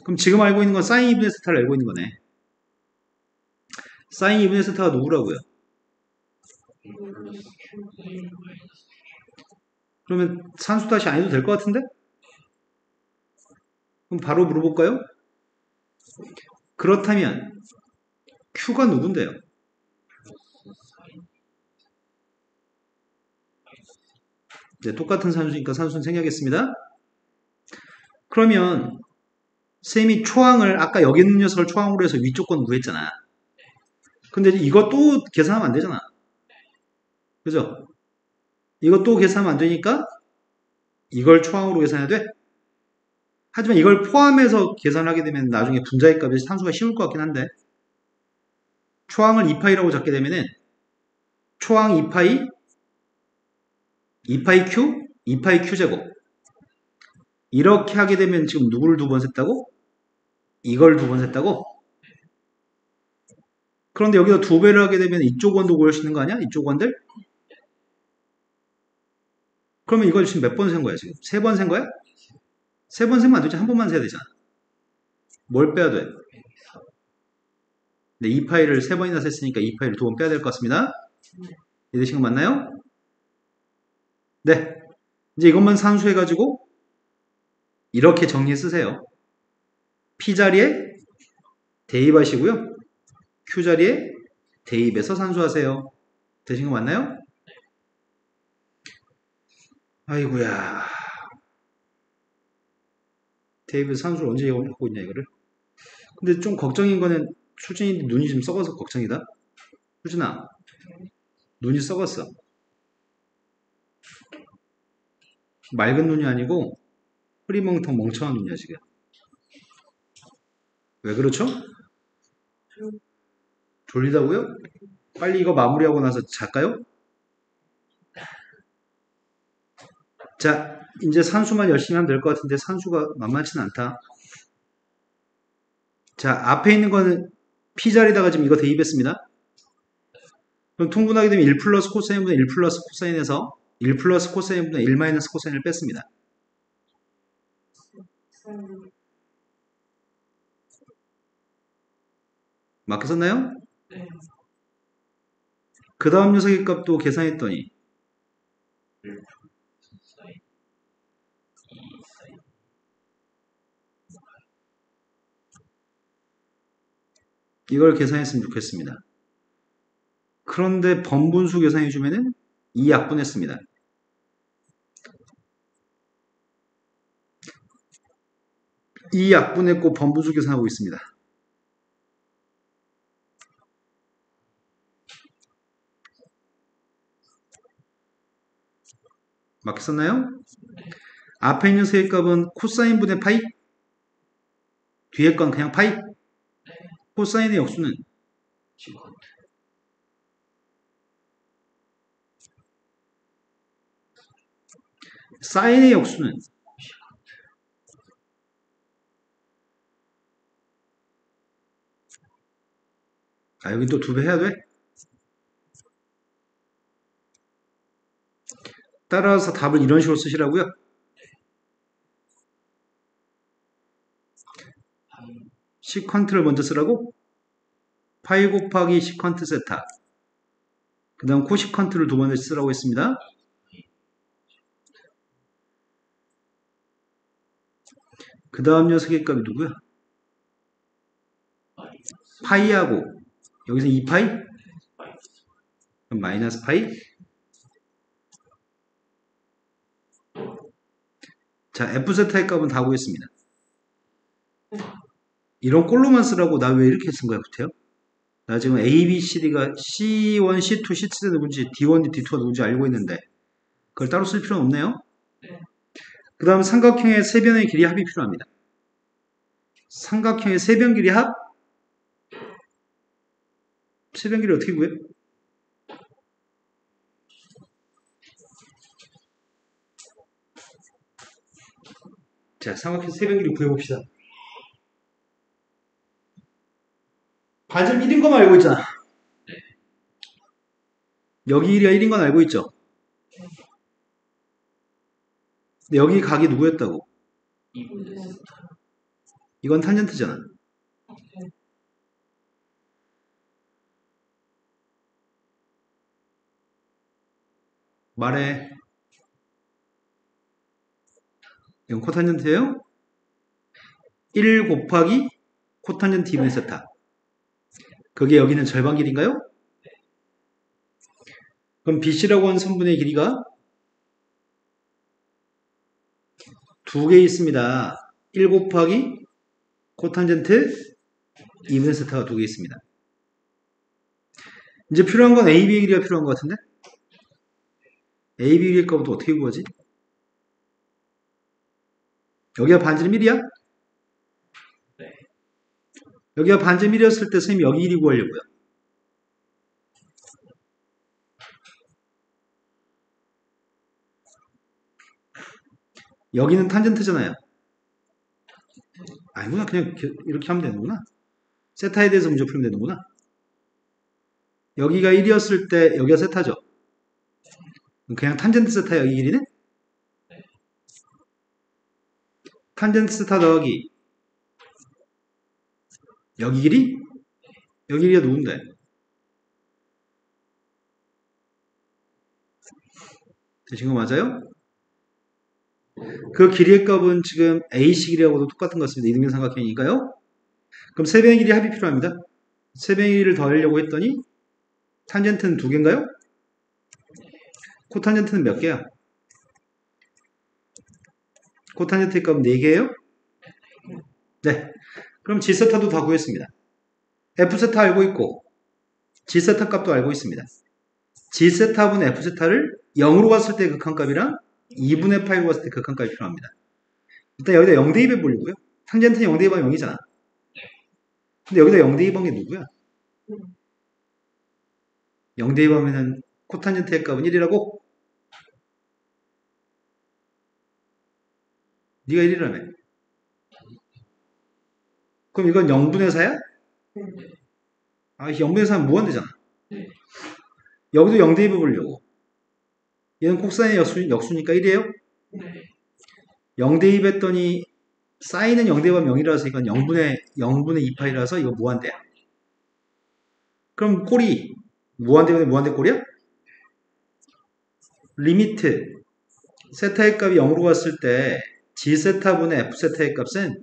그럼 지금 알고 있는 건 사인 2분의 세타를 알고 있는 거네. 사인 2분의 세타가 누구라고요? 그러면 산수 다시 안 해도 될 것 같은데? 그럼 바로 물어볼까요? 그렇다면 Q가 누군데요? 네, 똑같은 산수니까 산수는 생략했습니다. 그러면 쌤이 초항을 아까 여기 있는 녀석을 초항으로 해서 위쪽 건 구했잖아. 근데 이것도 계산하면 안 되잖아. 그죠? 이것도 계산하면 안 되니까 이걸 초항으로 계산해야 돼? 하지만 이걸 포함해서 계산하게 되면 나중에 분자의 값이 산수가 쉬울 것 같긴 한데 초항을 2파이라고 잡게 되면은 초항 2파이 2파이 Q 2파이 Q제곱 이렇게 하게 되면 지금 누구를 두 번 셌다고? 이걸 두 번 셌다고? 그런데 여기서 두 배를 하게 되면 이쪽 원도 구할 수 있는 거 아니야? 이쪽 원들? 그러면 이걸 지금 몇 번 센 거야 지금? 세 번 센 거야? 세 번 세면 안 되지. 한 번만 세야 되잖아. 뭘 빼야 돼? 네, 2파이를 세 번이나 셌으니까 2파이를 두 번 빼야 될 것 같습니다. 이해되신 거 맞나요? 네. 이제 이것만 산수해가지고 이렇게 정리해 쓰세요. P 자리에 대입하시고요. Q 자리에 대입해서 산수하세요. 되신 거 맞나요? 아이고야. 대입해서 산수를 언제 하고 있냐 이거를. 근데 좀 걱정인 거는 수진이 눈이 좀 썩어서 걱정이다. 수진아, 눈이 썩었어. 맑은 눈이 아니고 흐리멍텅 멍청한 눈이야 지금. 왜 그렇죠? 졸리다고요? 빨리 이거 마무리하고 나서 잘까요? 자, 이제 산수만 열심히 하면 될 것 같은데 산수가 만만치는 않다. 자, 앞에 있는 거는 P자리다가 지금 이거 대입했습니다. 그럼 통분하게 되면 1 플러스 코사인분의 1 플러스 코사인에서 1 플러스 코사인분의 1 마이너스 코사인을 뺐습니다. 맞게 썼나요? 네. 그 다음 녀석의 값도 계산했더니 이걸 계산했으면 좋겠습니다. 그런데 번분수 계산해주면은 2약분했습니다. 이 약분했고 번분수 계산하고 있습니다. 맞게 썼나요? 앞에 있는 세의 값은 코사인분의 파이? 뒤에 건 그냥 파이? 코사인의 역수는 시컨트. 사인의 역수는 여기 또 2배 해야 돼? 따라서 답을 이런 식으로 쓰시라고요? 시컨트를 먼저 쓰라고? 파이 곱하기 시컨트 세타. 그 다음 코시컨트를 두 번째 쓰라고 했습니다. 그 다음 녀석의 값이 누구야? 파이하고 여기서 2파이? 그럼 마이너스 파이? 자, F세타의 값은 다 구했습니다. 이런 꼴로만 쓰라고 나 왜 이렇게 쓴 거야, 구태요? 나 지금 A, B, C, D가 C1, C2, C3가 누군지 D1, D2가 누군지 알고 있는데 그걸 따로 쓸 필요는 없네요. 그 다음 삼각형의 세 변의 길이 합이 필요합니다. 삼각형의 세 변 길이 합? 세 변 길이 어떻게 구해? 자, 삼각형 세 변 길이 구해봅시다. 반지름 1인 것만 알고 있잖아. 여기 길이가 1인 건 알고 있죠? 근데 여기 각이 누구였다고? 이건 탄젠트잖아. 말해. 이건 코탄젠트예요? 1 곱하기 코탄젠트 2분의 세타. 그게 여기는 절반 길이인가요? 그럼 BC라고 하는 선분의 길이가 두 개 있습니다. 1 곱하기 코탄젠트 2분의 세타가 두 개 있습니다. 이제 필요한 건 AB의 길이가 필요한 것 같은데? AB 길이의 값은 어떻게 구하지? 여기가 반지름 1이야? 네. 여기가 반지름 1이었을 때 선생님 여기 길이 구하려고요. 여기는 탄젠트잖아요. 아니구나. 그냥 이렇게 하면 되는구나. 세타에 대해서 문제 풀면 되는구나. 여기가 1이었을 때 여기가 세타죠. 그냥 탄젠트 세타 여기 길이네? 탄젠트 세타 더하기 여기 길이? 여기 길이가 누군데? 되신 거 맞아요? 그 길이의 값은 지금 AC 길이하고도 똑같은 것 같습니다. 이등변 삼각형이니까요. 그럼 세 변의 길이 합이 필요합니다. 세 변의 길이를 더하려고 했더니 탄젠트는 두 개인가요? 코탄젠트는 몇 개야? 코탄젠트의 값은 4개예요? 네. 그럼 G세타도 다 구했습니다. F세타 알고 있고 G세타 값도 알고 있습니다. G세타분의 F세타를 0으로 갔을 때 극한값이랑 2분의 파이로 갔을 때 극한값이 필요합니다. 일단 여기다 0 대입해 보려고요. 탄젠트는 0 대입하면 0이잖아. 근데 여기다 0 대입한 게 누구야? 0 대입하면은 코탄젠트의 값은 1이라고? 네가 1이라며. 그럼 이건 0분의 4야? 아, 0분의 4는 무한대잖아. 여기도 0 대입해 보려고. 얘는 코사인의 역수니까 1이에요? 네. 0 대입했더니 사인은 0 대입하면 0이라서 이건 0분의 2파이라서 이거 무한대야. 그럼 꼴이 무한대분의 무한대 꼴이야? 리미트 세타의 값이 0으로 갔을 때 G세타분의 F세타의 값은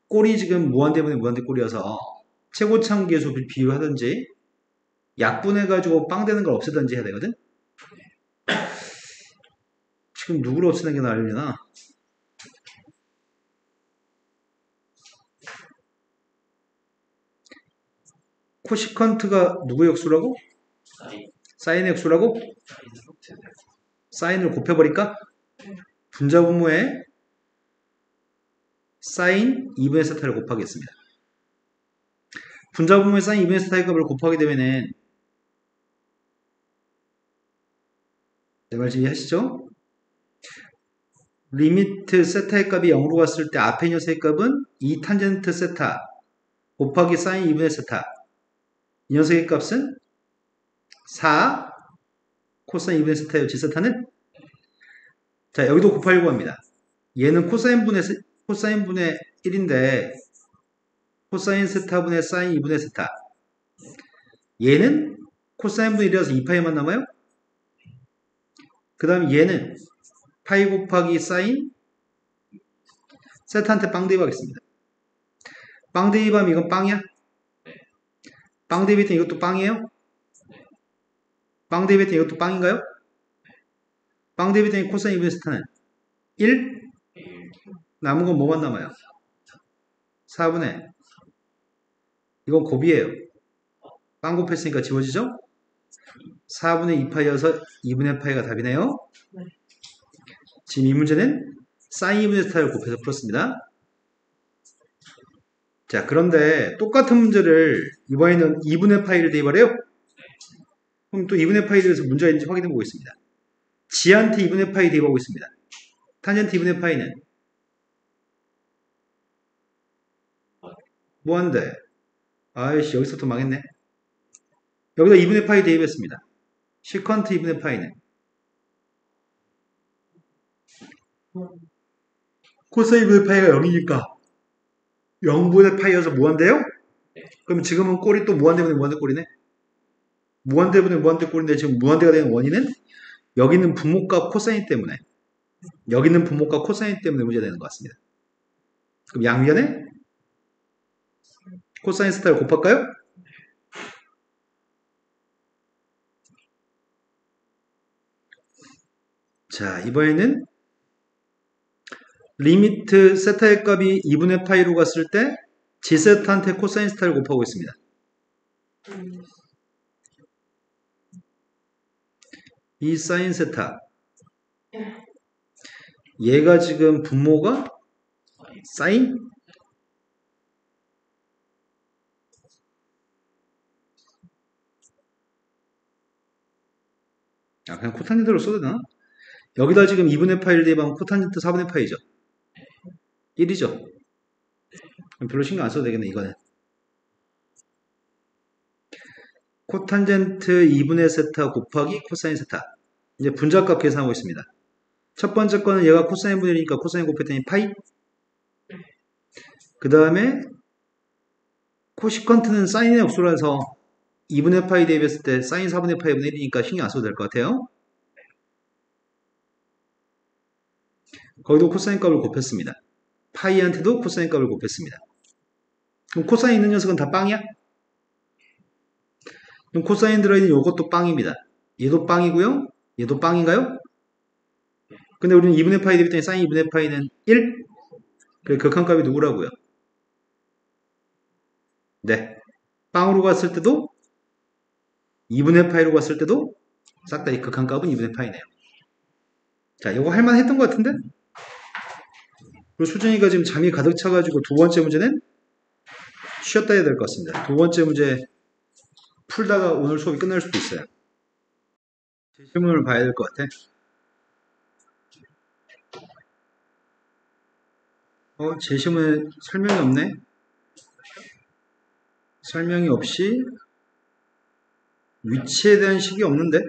꼴이 지금 무한대분의 무한대 꼴이어서 최고차함계수 비유하든지 약분해가지고 빵 되는 걸 없애든지 해야 되거든? 지금 누구를 없애는 게 나으려나? 코시컨트가 누구의 역수라고? 사인. 사인의 역수라고? 사인 루트. 사인을 곱해버릴까? 분자분모에 사인 2분의 세타를 곱하겠습니다. 분자분모에 사인 2분의 세타의 값을 곱하게 되면은 내 말 이해하시죠? 리미트 세타의 값이 0으로 갔을 때 앞에 녀석의 값은 2 탄젠트 세타 곱하기 사인 2분의 세타. 이 녀석의 값은 4 코사인 2분의 세타예요. G세타는? 자, 여기도 곱하려고 합니다. 얘는 코사인분의 1인데 코사인 세타분의 사인 2분의 세타. 얘는 코사인분의 1이라서 2파이만 남아요. 그 다음 얘는 파이 곱하기 사인 세타한테 빵 대입하겠습니다. 빵 대입하면 이건 빵이야? 빵 대입했더니 이것도 빵이에요? 빵 대입했더니 이것도 빵인가요? 빵 대입했더니 코사인 2분의 세타는 1? 남은 건 뭐만 남아요? 4분의 이건 곱이에요. 빵 곱했으니까 지워지죠? 4분의 2파이여서 2분의 파이가 답이네요. 지금 이 문제는 사인 2분의 세타를 곱해서 풀었습니다. 자, 그런데 똑같은 문제를 이번에는 2분의 파이를 대입하래요. 그럼 또 2분의 파이에 대해서 문제가 있는지 확인해 보겠습니다. G한테 2분의 파이 대입하고 있습니다. 탄젠트 2분의 파이는 뭐한데? 아이씨, 여기서 또 망했네. 여기다 2분의 파이 대입했습니다. 시컨트 2분의 파이는 코사인 2분의 파이가 0이니까 0분의 파이여서 무한대요? 그럼 지금은 꼴이 또 무한대분의 무한대 꼴이네. 무한대분의 무한대 꼴인데 지금 무한대가 되는 원인은 여기 있는 분모값 코사인 때문에 여기 있는 분모값 코사인 때문에 문제가 되는 것 같습니다. 그럼 양변에 코사인 스타를 곱할까요? 자, 이번에는 리미트 세타의 값이 2분의 파이로 갔을 때 G세타한테 코사인 스타를 곱하고 있습니다. 이 사인 세타 얘가 지금 분모가 사인 그냥 코탄젠트로 써도 되나? 여기다 지금 2분의 파이를 대입하면 코탄젠트 4분의 파이죠. 1이죠. 별로 신경 안 써도 되겠네, 이거는. 코탄젠트 2분의 세타 곱하기 코사인 세타. 이제 분자값 계산하고 있습니다. 첫 번째 거는 얘가 코사인 분의 1이니까 코사인 곱했더니 파이. 그 다음에 코시컨트는 사인의 역수라서 2분의 파이 대입했을 때 사인 4분의 파이 분의 1이니까 신경 안 써도 될 것 같아요. 거기도 코사인 값을 곱했습니다. 파이한테도 코사인 값을 곱했습니다. 그럼 코사인 있는 녀석은 다 빵이야? 그럼 코사인 들어있는 이것도 빵입니다. 얘도 빵이고요. 얘도 빵인가요? 근데 우리는 2분의 파이 대입했더니 사인 2분의 파이는 1? 그래, 극한값이 누구라고요? 네. 빵으로 갔을 때도 2분의 파이로 갔을 때도 싹 다 이 극한값은 2분의 파이네요. 자, 이거 할만 했던 것 같은데? 그리고 수정이가 지금 잠이 가득 차가지고 두 번째 문제는 쉬었다 해야 될 것 같습니다. 두 번째 문제 풀다가 오늘 수업이 끝날 수도 있어요. 제시문을 봐야 될 것 같아. 제시문에 설명이 없네? 설명이 없이 위치에 대한 식이 없는데?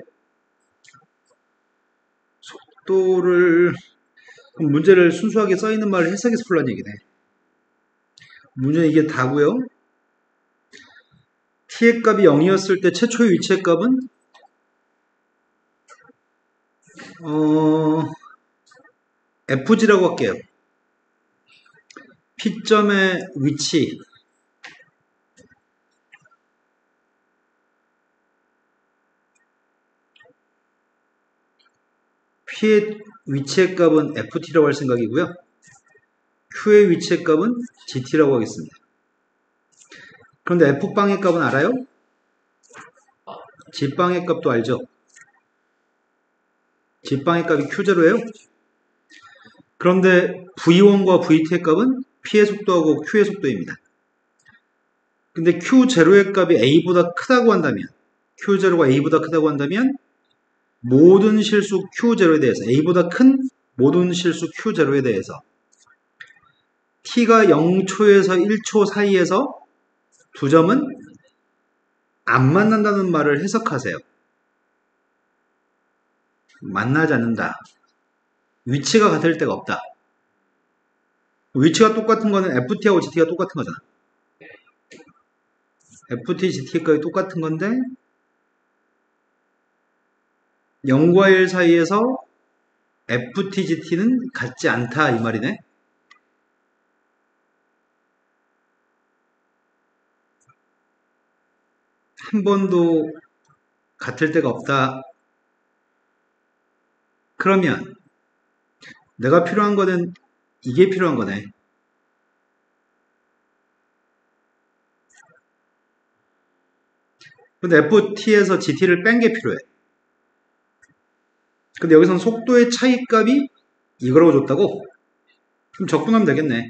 속도를, 그럼 문제를 순수하게 써있는 말을 해석해서 풀란 얘기네. 문제는 이게 다고요. t의 값이 0이었을 때 최초의 위치의 값은 fg라고 할게요. P점의 위치 P의 위치의 값은 ft라고 할 생각이고요. Q의 위치의 값은 gt라고 하겠습니다. 그런데 f방의 값은 알아요? g방의 값도 알죠? g방의 값이 q0예요. 그런데 v1과 v2의 값은 p의 속도하고 q의 속도입니다. 근데 q0의 값이 a보다 크다고 한다면, q0가 a보다 크다고 한다면 모든 실수 q0에 대해서, a보다 큰 모든 실수 q0에 대해서 t가 0초에서 1초 사이에서 두 점은 안 만난다는 말을 해석하세요. 만나지 않는다. 위치가 같을 데가 없다. 위치가 똑같은 거는 ft하고 gt가 똑같은 거잖아. ft, gt까지 똑같은 건데 0과 1 사이에서 ft, gt는 같지 않다 이 말이네. 한 번도 같을 데가 없다. 그러면 내가 필요한 거는 이게 필요한 거네. 근데 ft에서 gt를 뺀 게 필요해. 근데 여기서는 속도의 차이값이 이거라고 줬다고? 그럼 적분하면 되겠네.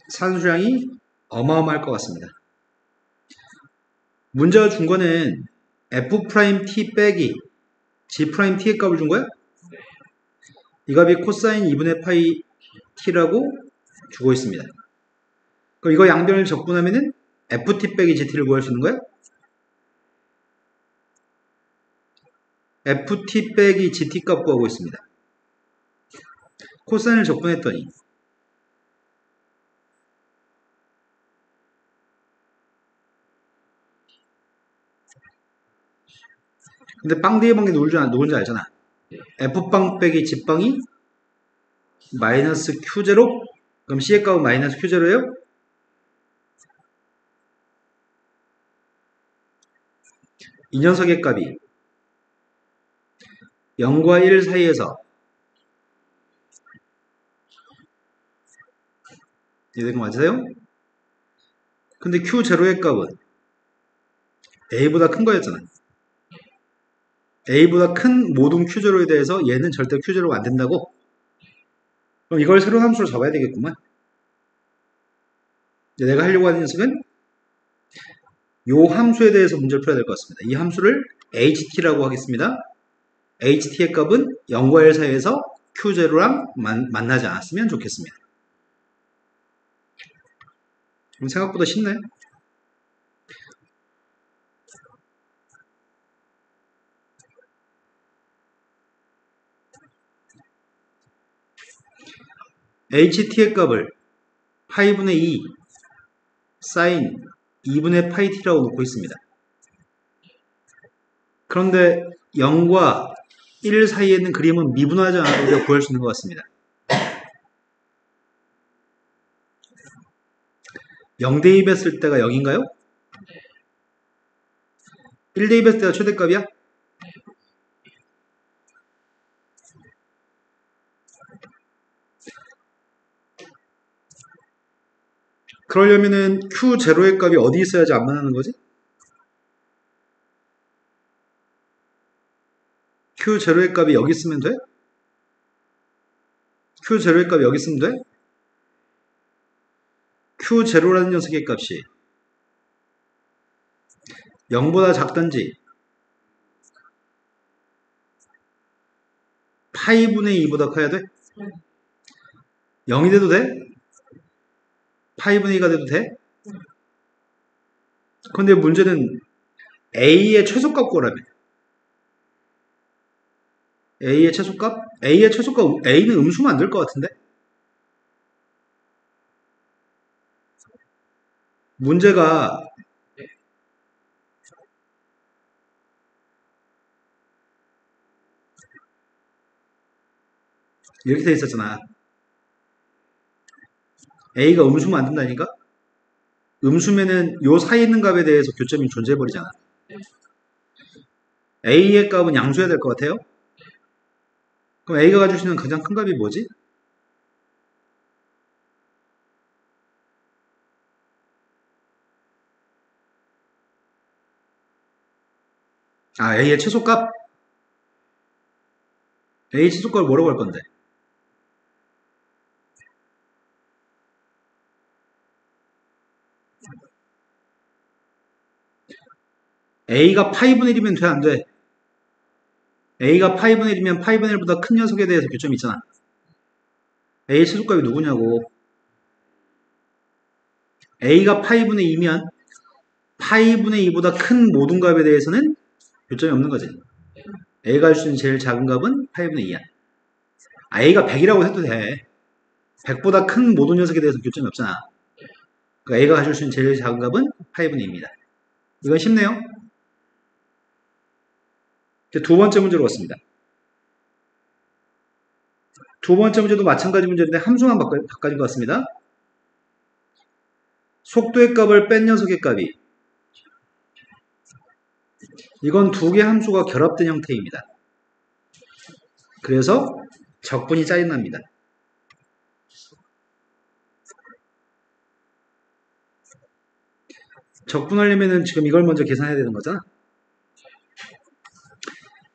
산수량이 어마어마할 것 같습니다. 문제가 준 거는 f't 빼기 g't의 값을 준 거야? 이 값이 코사인 2분의 파이 t라고 주고 있습니다. 그럼 이거 양변을 적분하면은 ft 빼기 gt를 구할 수 있는 거야? ft 빼기 gt 값 구하고 있습니다. 코사인을 적분했더니 근데 빵 뒤에 방이 누군지 알잖아. f빵 빼기 g빵이 마이너스 q0 그럼 c의 값은 마이너스 q0예요? 이 녀석의 값이 0과 1 사이에서 이해된 거 맞으세요? 근데 q0의 값은 a보다 큰 거였잖아. a보다 큰 모든 q0에 대해서 얘는 절대 q0가 안 된다고? 그럼 이걸 새로운 함수로 잡아야 되겠구만. 내가 하려고 하는 녀석은 이 함수에 대해서 문제를 풀어야 될 것 같습니다. 이 함수를 ht라고 하겠습니다. ht의 값은 0과 1 사이에서 q0랑 만나지 않았으면 좋겠습니다. 그럼 생각보다 쉽네. ht의 값을 파이분의 2 사인 2분의 파이 t라고 놓고 있습니다. 그런데 0과 1 사이에 있는 그림은 미분하지 않아도 우리가 구할 수 있는 것 같습니다. 0 대입했을 때가 0인가요? 1 대입했을 때가 최대값이야? 그러려면은 Q0의 값이 어디 있어야지 안 만나는 거지? Q0의 값이 여기 있으면 돼? Q0의 값이 여기 있으면 돼? Q0라는 녀석의 값이 0보다 작던지 파이분의 2보다 커야 돼? 0이 돼도 돼? 파이분의 2가 돼도 돼? 근데 문제는 A의 최소값 구하라며. A의 최소값? A의 최소값, A는 음수면 안 될 것 같은데? 문제가 이렇게 돼 있었잖아. A가 음수면 안 된다니까? 음수면은 요 사이에 있는 값에 대해서 교점이 존재해버리잖아. A의 값은 양수해야 될 것 같아요? 그럼 A가 가질 수 있는 가장 큰 값이 뭐지? 아, A의 최소값? A 최소값을 뭐라고 할 건데? A가 파이분의 1이면 돼, 안 돼? A가 파이분의 1이면 파이분의 1보다 큰 녀석에 대해서 교점이 있잖아. A 최소값이 누구냐고. A가 파이분의 2면 파이분의 2보다 큰 모든 값에 대해서는 교점이 없는 거지. A가 할 수 있는 제일 작은 값은 파이분의 2야. A가 100이라고 해도 돼. 100보다 큰 모든 녀석에 대해서 교점이 없잖아. 그러니까 A가 가질 수 있는 제일 작은 값은 파이분의 2입니다. 이건 쉽네요. 이제 두 번째 문제로 왔습니다. 두 번째 문제도 마찬가지 문제인데 함수만 바꿔진 것 같습니다. 속도의 값을 뺀 녀석의 값이 이건 두 개 함수가 결합된 형태입니다. 그래서 적분이 짜증납니다. 적분하려면은 지금 이걸 먼저 계산해야 되는 거잖아.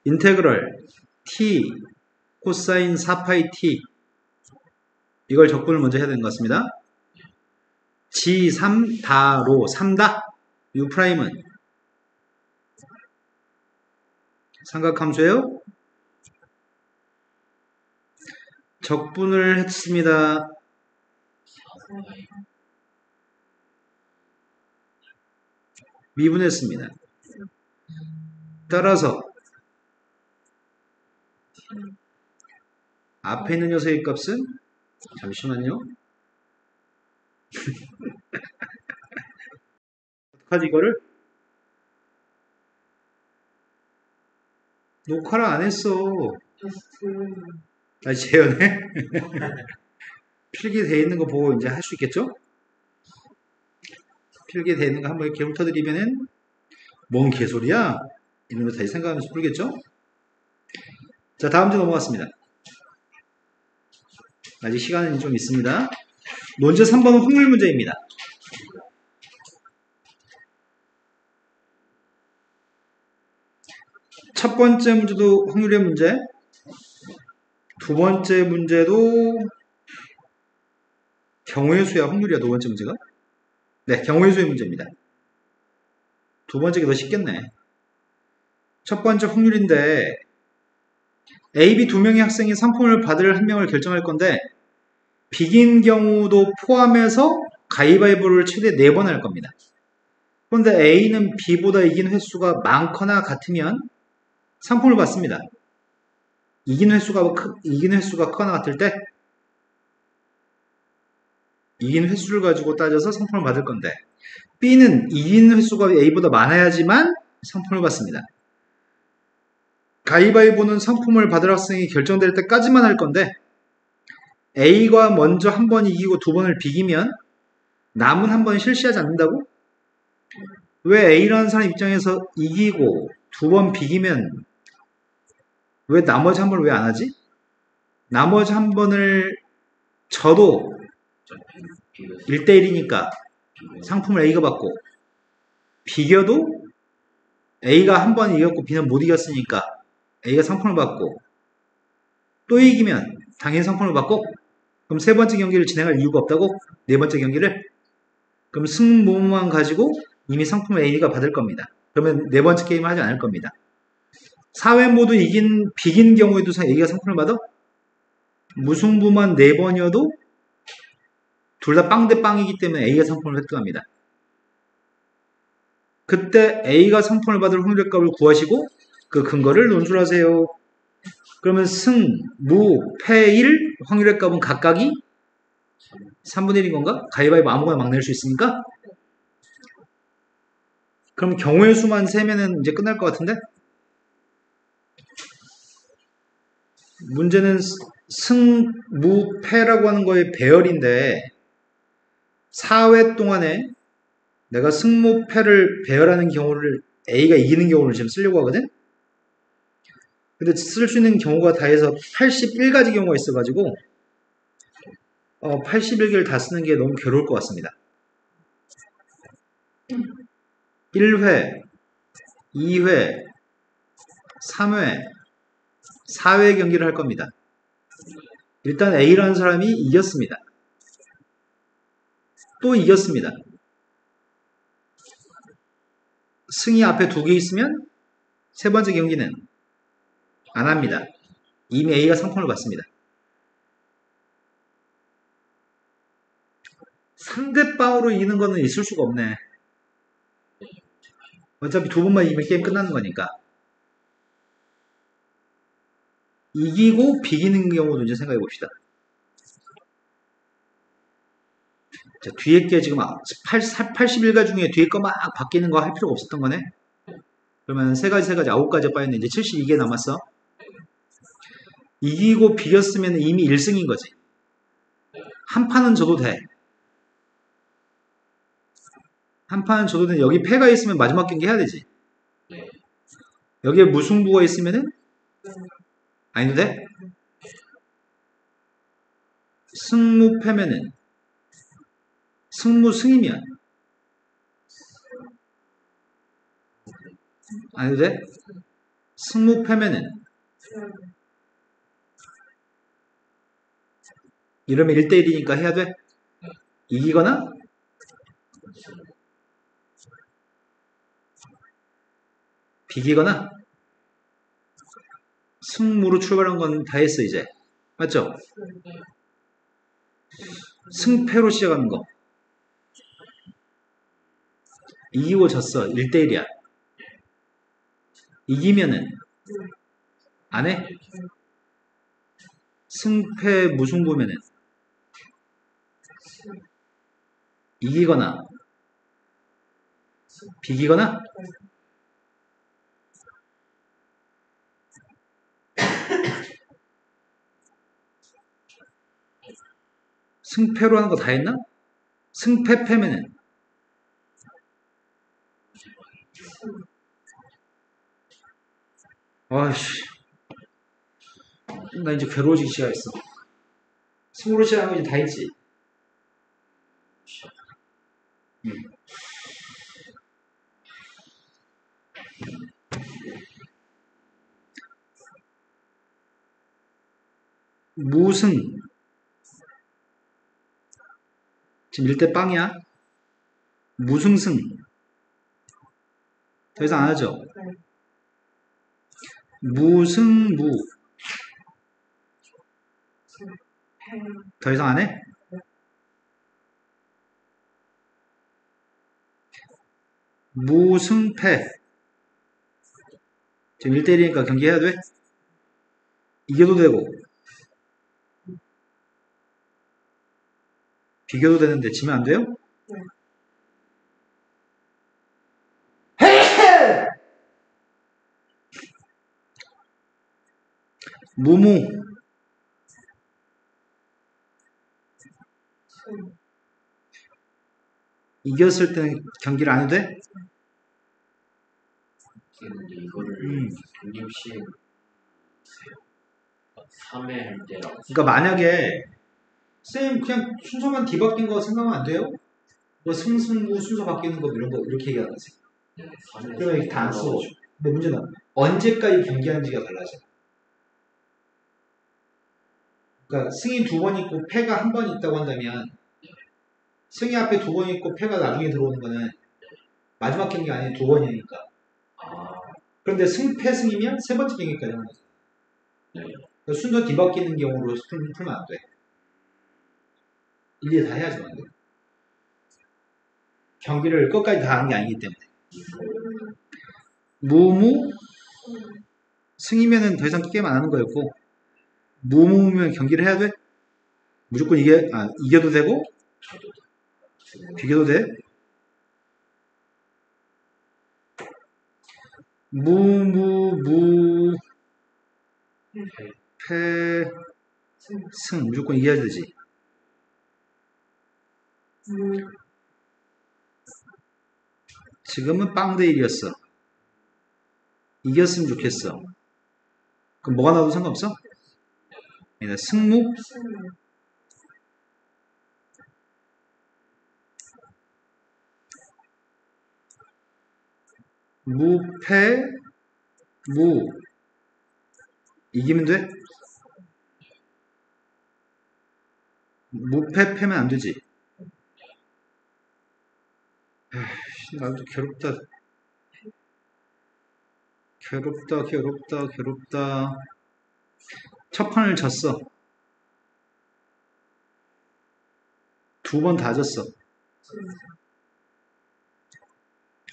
인테그럴 t 코사인 4파이 t 이걸 적분을 먼저 해야 되는 것 같습니다. G3 다로 3다 U 프라임은 삼각함수예요. 적분을 했습니다. 미분했습니다. 따라서 앞에 있는 녀석의 값은 잠시만요. 어떡하지 이거를? 녹화를 안 했어. 다시 재연해? 필기되어 있는 거 보고 이제 할 수 있겠죠? 필기되어 있는 거 한번 이렇게 훑어드리면은 뭔 개소리야? 이러면서 다시 생각하면서 풀겠죠? 자, 다음 주 넘어갔습니다. 아직 시간은 좀 있습니다. 논제 3번은 확률 문제입니다. 첫 번째 문제도 확률의 문제, 두 번째 문제도 경우의 수야 확률이야. 두 번째 문제가? 네, 경우의 수의 문제입니다. 두 번째가 더 쉽겠네. 첫 번째 확률인데 A, B 두 명의 학생이 상품을 받을 한 명을 결정할 건데 비긴 경우도 포함해서 가위바위보를 최대 4번 할 겁니다. 그런데 A는 B보다 이긴 횟수가 많거나 같으면 상품을 받습니다. 이긴 횟수가 크거나 같을 때 이긴 횟수를 가지고 따져서 상품을 받을 건데 B는 이긴 횟수가 A보다 많아야지만 상품을 받습니다. 가위바위보는 상품을 받을 학생이 결정될 때까지만 할 건데 A가 먼저 한 번 이기고 두 번을 비기면 남은 한 번 실시하지 않는다고? 왜 A라는 사람 입장에서 이기고 두 번 비기면 왜 나머지 한 번을 왜 안 하지? 나머지 한 번을 져도 1대1이니까 상품을 A가 받고 비겨도 A가 한 번 이겼고 B는 못 이겼으니까 A가 상품을 받고 또 이기면 당연히 상품을 받고 그럼 세 번째 경기를 진행할 이유가 없다고? 네 번째 경기를? 그럼 승무만 가지고 이미 상품을 A가 받을 겁니다. 그러면 네 번째 게임을 하지 않을 겁니다. 4회 모두 비긴 경우에도 A가 상품을 받아? 무승부만 4번이어도 둘 다 빵 대 빵이기 때문에 A가 상품을 획득합니다. 그때 A가 상품을 받을 확률의 값을 구하시고 그 근거를 논술하세요. 그러면 승, 무, 패, 1 확률의 값은 각각이 3분의 1인 건가? 가위바위보 아무거나 막 낼 수 있으니까? 그럼 경우의 수만 세면은 이제 끝날 것 같은데? 문제는 승, 무, 패라고 하는 거의 배열인데 4회 동안에 내가 승, 무, 패를 배열하는 경우를 A가 이기는 경우를 지금 쓰려고 하거든? 근데 쓸 수 있는 경우가 다 해서 81가지 경우가 있어가지고 81개를 다 쓰는 게 너무 괴로울 것 같습니다. 1회, 2회, 3회, 4회 경기를 할 겁니다. 일단 A라는 사람이 이겼습니다. 또 이겼습니다. 승이 앞에 2개 있으면 세 번째 경기는 안 합니다. 이미 A가 상품을 받습니다. 상대방으로 이기는 거는 있을 수가 없네. 어차피 2번만 이기면 게임 끝나는 거니까. 이기고 비기는 경우도 이제 생각해 봅시다. 자, 뒤에 게 지금 81가 중에 뒤에 거 막 바뀌는 거 할 필요가 없었던 거네. 그러면 세 가지 9가지 빠졌네. 이제 72개 남았어. 이기고 비겼으면 이미 1승인 거지. 한 판은 져도 돼. 한 판은 져도 돼. 여기 패가 있으면 마지막 경기 해야 되지. 여기에 무승부가 있으면은 아니도 돼? 승무 패면은 승무 승이면 아니도 돼? 승무 패면은 이러면 1대1이니까 해야 돼? 이기거나 비기거나 승무로 출발한 건 다 했어 이제. 맞죠? 승패로 시작하는 거. 이기고 졌어. 1대1이야. 이기면은 안 해? 승패 무승부면은 이기거나 비기거나 승패로 하는 거 다 했나? 승패 패면은 아이씨 나 이제 괴로워지기 시작했어. 승으로 시작한 거 이제 다 했지. 무승 지금 1대 빵이야. 무승승 더 이상 안 하죠. 무승무 더 이상 안 해? 무승패 지금 1대1이니까 경기해야 돼? 이겨도 되고 비교도 되는데 지면 안 돼요? 무무 이겼을 때는 경기를 안 해도 돼? 근데 이거를 경력 시에 3회 할 때랑 그러니까 만약에 쌤 그냥 순서만 뒤바뀐 거 생각하면 안 돼요? 뭐 승승무 순서 바뀌는 거 이런 거 이렇게 얘기하는 거지. 3회 그러면 이게 다 안 써. 근데 문제는 언제까지 경기하는지가 달라져. 그러니까 승이 2번 있고 패가 1번 있다고 한다면 승이 앞에 2번 있고 패가 나중에 들어오는 거는 마지막 경기가 아닌 2번이니까. 그런데 승패 승이면 세 번째 경기까지 하는 거죠. 그러니까 순서 뒤바뀌는 경우로 풀면 안 돼. 일일이 다 해야지 안 돼. 경기를 끝까지 다 하는 게 아니기 때문에. 무무 승이면은 더 이상 게임 안 하는 거였고 무무면 경기를 해야 돼? 무조건 이겨도 되고 비겨도 돼? 무무 패 승 무조건 이겨야 되지. 지금은 빵대일이었어. 이겼으면 좋겠어. 그럼 뭐가 나와도 상관없어? 아니다, 승무? 무패 무 이기면 돼? 무패 패면 안 되지. 나도 괴롭다. 첫 판을 졌어. 두 번 다 졌어.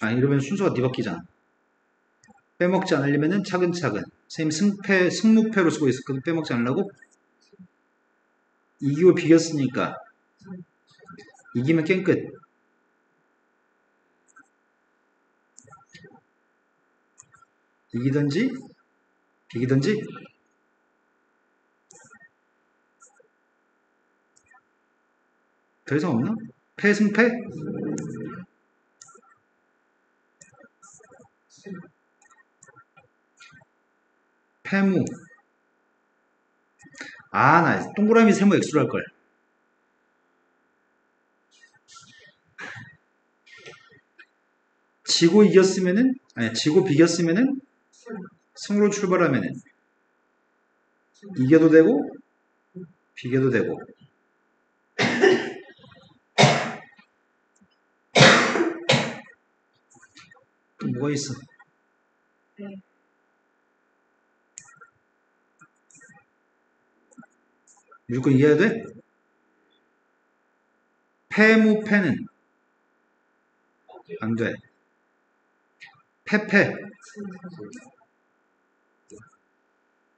이러면 순서가 뒤바뀌잖아. 빼먹지 않으려면은 차근차근. 선생님 승무패로 쓰고 있었거든. 빼먹지 않으려고. 이기고 비겼으니까. 이기면 게임 끝. 이기든지 비기든지. 더 이상 없나? 패승패? 패무. 나 동그라미 세모 X로 할걸. 지고 비겼으면은 승으로 출발하면은 이겨도 되고 비겨도 되고. 또 뭐가 있어? 무조건 이겨야 돼? 패무패는 안 돼. 패패.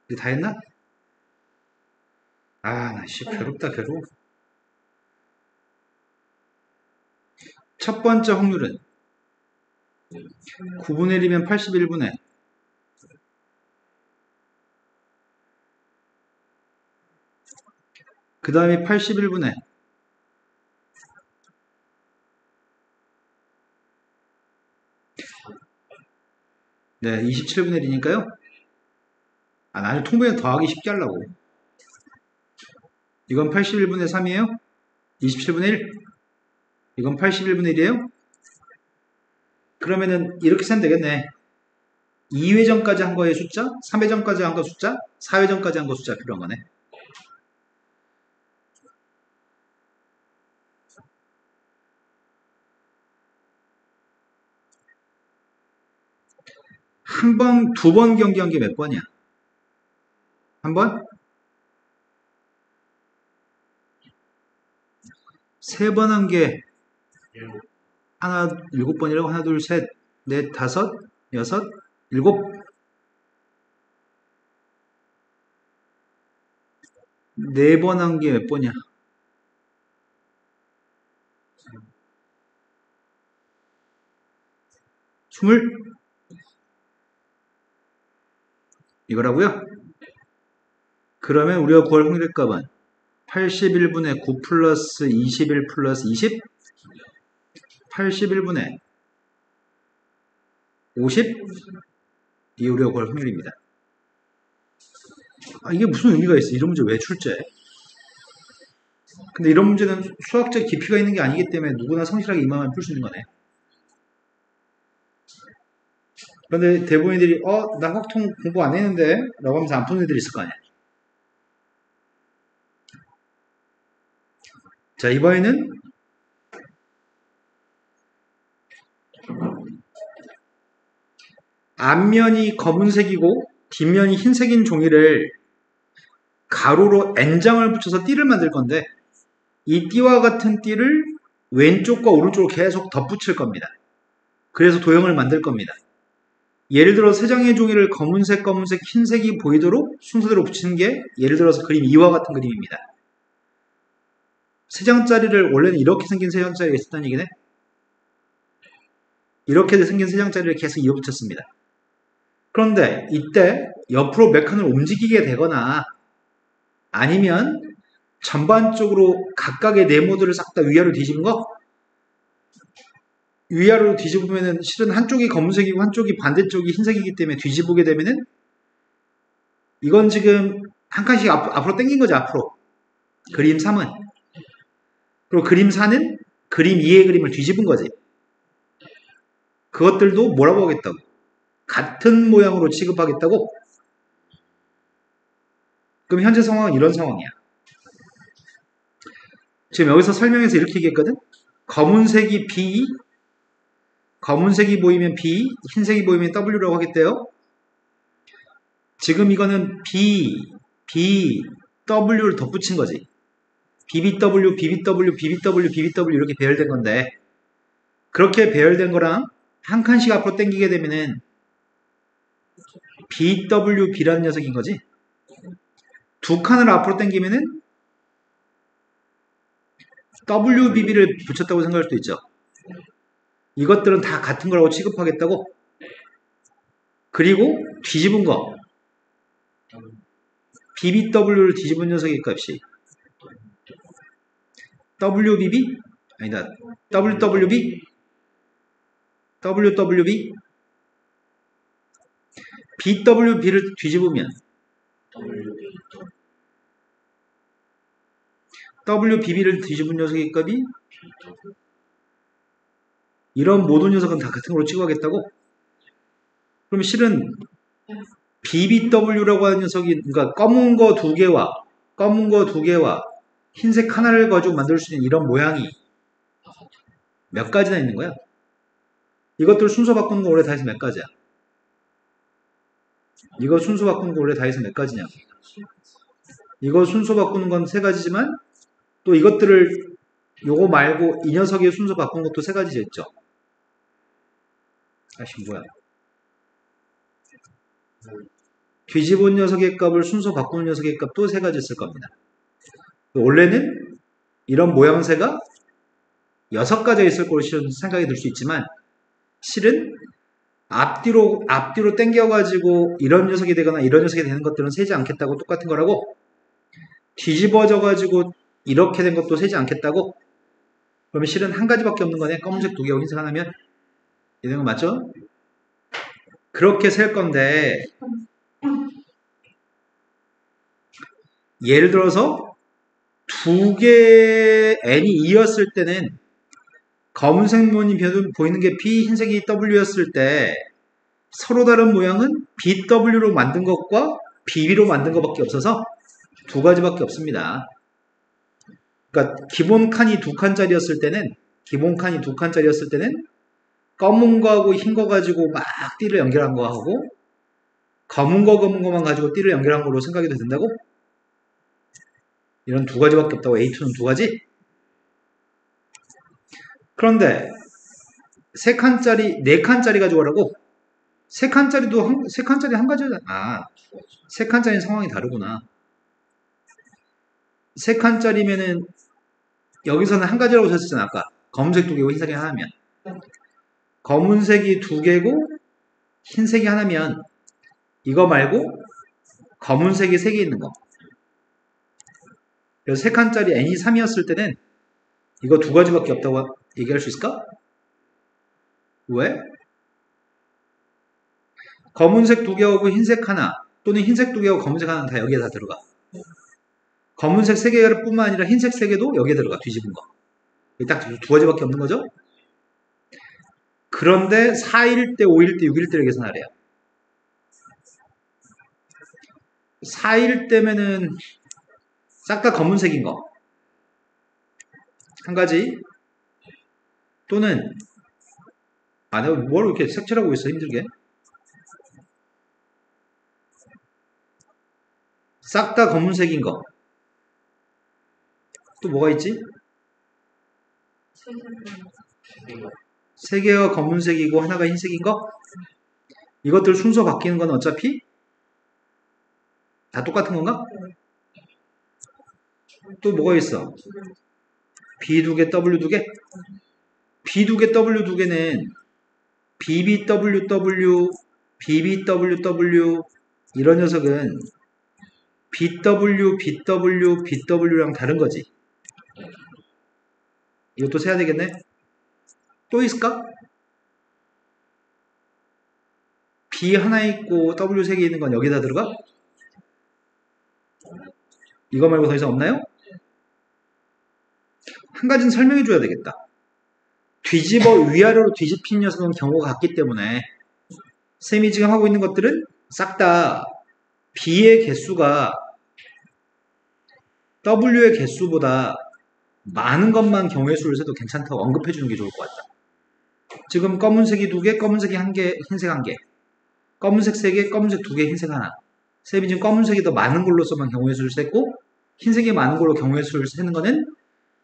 이제 다 했나? 나 괴롭다, 괴로워. 첫 번째 확률은 9분의 1이면 81분의 그 다음에 81분의 네, 27분의 1이니까요. 나는 통분에 더하기 쉽게 하려고. 이건 81분의 3이에요. 27분의 1. 이건 81분의 1이에요. 그러면은 이렇게 쓰면 되겠네. 2회전까지 한 거의 숫자, 3회전까지 한 거 숫자, 4회전까지 한 거 숫자 필요한 거네. 한 번, 두 번 경기한 게 몇 번이야? 한 번? 세 번 한 게 하나, 7번이라고? 하나, 둘, 셋, 넷, 다섯, 여섯, 일곱. 네 번 한 게 몇 번이야? 스물? 이거라고요? 그러면 우리가 구할 확률의 값은 81분의 9 플러스 21 플러스 20? 81분의 50? 이 우리가 구할 확률입니다. 이게 무슨 의미가 있어? 이런 문제 왜 출제? 근데 이런 문제는 수학적 깊이가 있는 게 아니기 때문에 누구나 성실하게 이만하면 풀 수 있는 거네. 그런데 대부분들이 나 확통 공부 안 했는데 라고 하면서 안 푸는 애들이 있을 거 아니야. 자, 이번에는 앞면이 검은색이고 뒷면이 흰색인 종이를 가로로 N장을 붙여서 띠를 만들 건데 이 띠와 같은 띠를 왼쪽과 오른쪽으로 계속 덧붙일 겁니다. 그래서 도형을 만들 겁니다. 예를 들어 세 장의 종이를 검은색, 흰색이 보이도록 순서대로 붙이는 게 예를 들어서 그림 2와 같은 그림입니다. 세 장짜리를 원래는 이렇게 생긴 세 장짜리가 있었다는 얘기네. 이렇게 생긴 세 장짜리를 계속 이어붙였습니다. 그런데 이때 옆으로 몇 칸을 움직이게 되거나 아니면 전반적으로 각각의 네모들을 싹 다 위아래로 뒤집은 거? 위아래로 뒤집으면은 실은 한쪽이 검은색이고 한쪽이 반대쪽이 흰색이기 때문에 뒤집게 되면은 이건 지금 한 칸씩 앞으로 당긴 거죠, 앞으로. 그림 3은. 그리고 그림 4는 그림 2의 그림을 뒤집은 거지. 그것들도 뭐라고 하겠다고? 같은 모양으로 취급하겠다고? 그럼 현재 상황은 이런 상황이야. 지금 여기서 설명해서 이렇게 얘기했거든? 검은색이 B, 검은색이 보이면 B, 흰색이 보이면 W라고 하겠대요. 지금 이거는 B, W를 덧붙인 거지. BBW, BBW, BBW, BBW 이렇게 배열된 건데 그렇게 배열된 거랑 한 칸씩 앞으로 당기게 되면은 BWB라는 녀석인 거지. 두 칸을 앞으로 당기면은 WBB를 붙였다고 생각할 수도 있죠. 이것들은 다 같은 거라고 취급하겠다고. 그리고 뒤집은 거 BBW를 뒤집은 녀석의 값이 WBB? 아니다. WWB? WWB? BWB를 뒤집으면 WBB를 뒤집은 녀석의 값이 이런 모든 녀석은 다 같은 걸로 취급하겠다고? 그럼 실은 BBW라고 하는 녀석이 그러니까 검은 거 두 개와 흰색 하나를 가지고 만들 수 있는 이런 모양이 몇 가지나 있는 거야? 이것들 순서 바꾸는 거 원래 다 해서 몇 가지야? 이거 순서 바꾸는 거 원래 다 해서 몇 가지냐? 이거 순서 바꾸는 건 세 가지지만 또 이것들을 요거 말고 이 녀석의 순서 바꾼 것도 세 가지죠 있죠? 아씨 뭐야? 뒤집은 녀석의 값을 순서 바꾸는 녀석의 값 또 세 가지 있을 겁니다. 원래는 이런 모양새가 6가지 있을 거로 생각이 들 수 있지만 실은 앞뒤로 당겨가지고 이런 녀석이 되거나 이런 녀석이 되는 것들은 세지 않겠다고 똑같은 거라고 뒤집어져가지고 이렇게 된 것도 세지 않겠다고 그러면 실은 한 가지밖에 없는 거네. 검은색 2개하고 흰색 하나면 이런 거 맞죠? 그렇게 셀 건데 예를 들어서 두 개의 n이 2였을 때는 검은색 면이 보이는 게 P, 흰색이 W였을 때 서로 다른 모양은 BW로 만든 것과 BB로 만든 것밖에 없어서 두 가지밖에 없습니다. 그러니까 기본 칸이 두 칸짜리였을 때는 검은 거하고 흰 거 가지고 막 띠를 연결한 거하고 검은 거만 가지고 띠를 연결한 걸로 생각이 된다고? 이런 두 가지밖에 없다고. A2는 두 가지? 그런데 세 칸짜리, 네 칸짜리 가지고 오라고? 세 칸짜리 한 가지잖아. 아, 세 칸짜리는 상황이 다르구나. 세 칸짜리면은 여기서는 한 가지라고 쳤잖아 아까. 검은색 2개고 흰색이 하나면. 검은색이 2개고 흰색이 하나면 이거 말고 검은색이 3개 있는 거. 그래서 세 칸짜리 n이 3이었을 때는 이거 두 가지밖에 없다고 얘기할 수 있을까? 왜? 검은색 2개하고 흰색 하나 또는 흰색 2개하고 검은색 하나는 다 여기에 다 들어가. 검은색 3개가 뿐만 아니라 흰색 3개도 여기에 들어가. 뒤집은 거. 딱 두 가지밖에 없는 거죠? 그런데 4일 때, 5일 때, 6일 때를 계산하래요. 4일 때면은 싹 다 검은색인 거. 한 가지. 또는 내가 뭘 이렇게 색칠하고 있어 힘들게. 싹 다 검은색인 거. 또 뭐가 있지? 세 개가 검은색이고 하나가 흰색인 거? 이것들 순서 바뀌는 건 어차피 다 똑같은 건가? 또 뭐가 있어? B 두 개, W 두 개? B 두 개, W 두 개는 BBWW, BBWW 이런 녀석은 BW, BW, BW랑 다른 거지. 이것도 세야 되겠네. 또 있을까? B 하나 있고 W 세 개 있는 건 여기다 들어가? 이거 말고 더 이상 없나요? 한 가지는 설명해 줘야 되겠다. 위아래로 뒤집힌 녀석은 경우가 같기 때문에 쌤이 지금 하고 있는 것들은 싹 다 B의 개수가 W의 개수보다 많은 것만 경우의 수를 세도 괜찮다고 언급해 주는 게 좋을 것 같다. 지금 검은색이 두 개, 검은색이 한 개, 흰색 한 개. 검은색 세 개, 검은색 두 개, 흰색 하나. 쌤이 지금 검은색이 더 많은 걸로서만 경우의 수를 셌고 흰색이 많은 걸로 경우의 수를 세는 거는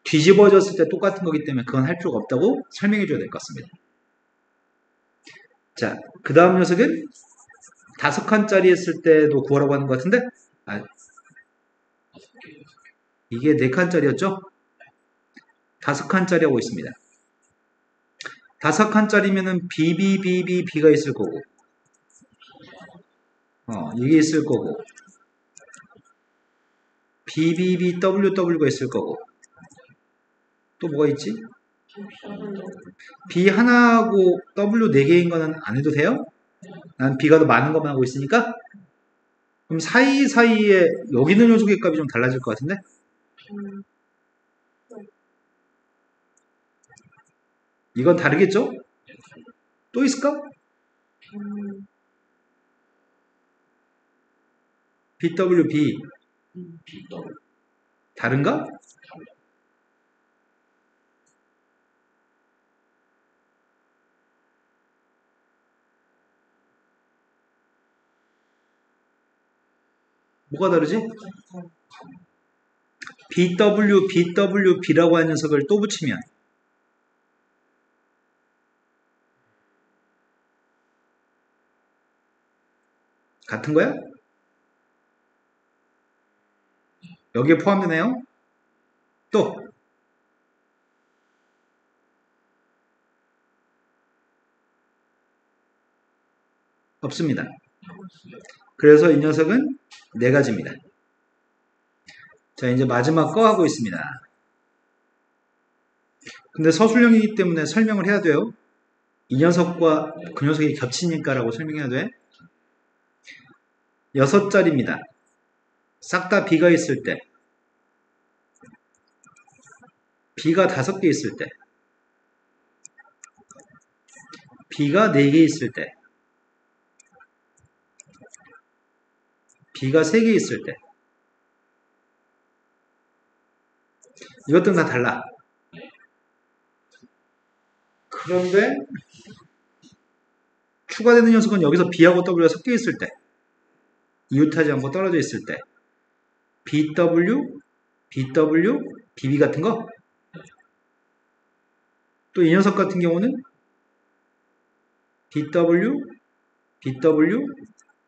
뒤집어졌을 때 똑같은 거기 때문에 그건 할 필요가 없다고 설명해 줘야 될 것 같습니다. 자, 그 다음 녀석은 5칸짜리 했을 때도 구하라고 하는 것 같은데 이게 4칸짜리였죠? 5칸짜리 하고 있습니다. 5칸짜리면은 BBBB가 있을 거고 이게 있을 거고 BBBWW가 있을 거고 또 뭐가 있지? B 하나하고 W 4개인 거는 안 해도 돼요? 난 B가 더 많은 것만 하고 있으니까 그럼 사이사이에 여기 있는 녀석의 값이 좀 달라질 것 같은데? 이건 다르겠죠? 또 있을까? BWB BW. 다른가? 뭐가 다르지? BWB라고 하는 녀석을 또 붙이면 같은 거야? 여기에 포함되네요? 또 없습니다. 그래서 이 녀석은 4가지입니다. 자, 이제 마지막 거 하고 있습니다. 근데 서술형이기 때문에 설명을 해야 돼요. 이 녀석과 그 녀석이 겹치니까 라고 설명해야 돼. 6자리입니다. 싹 다 B가 있을 때 B가 5개 있을 때 B가 4개 있을 때 B가 3개 있을 때 이것들은 다 달라. 그런데 추가되는 녀석은 여기서 B하고 W가 섞여 있을 때 이웃하지 않고 떨어져 있을 때 BW, BW, BB 같은 거 또 이 녀석 같은 경우는 BW, BW,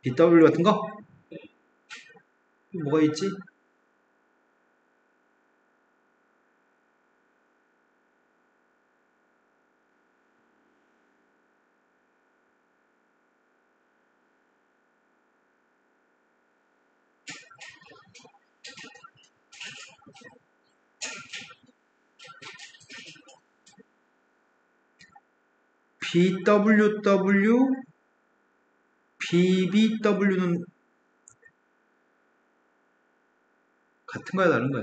BW 같은 거 뭐가 있지? BWW, BBW는 같은 거야, 다른 거야?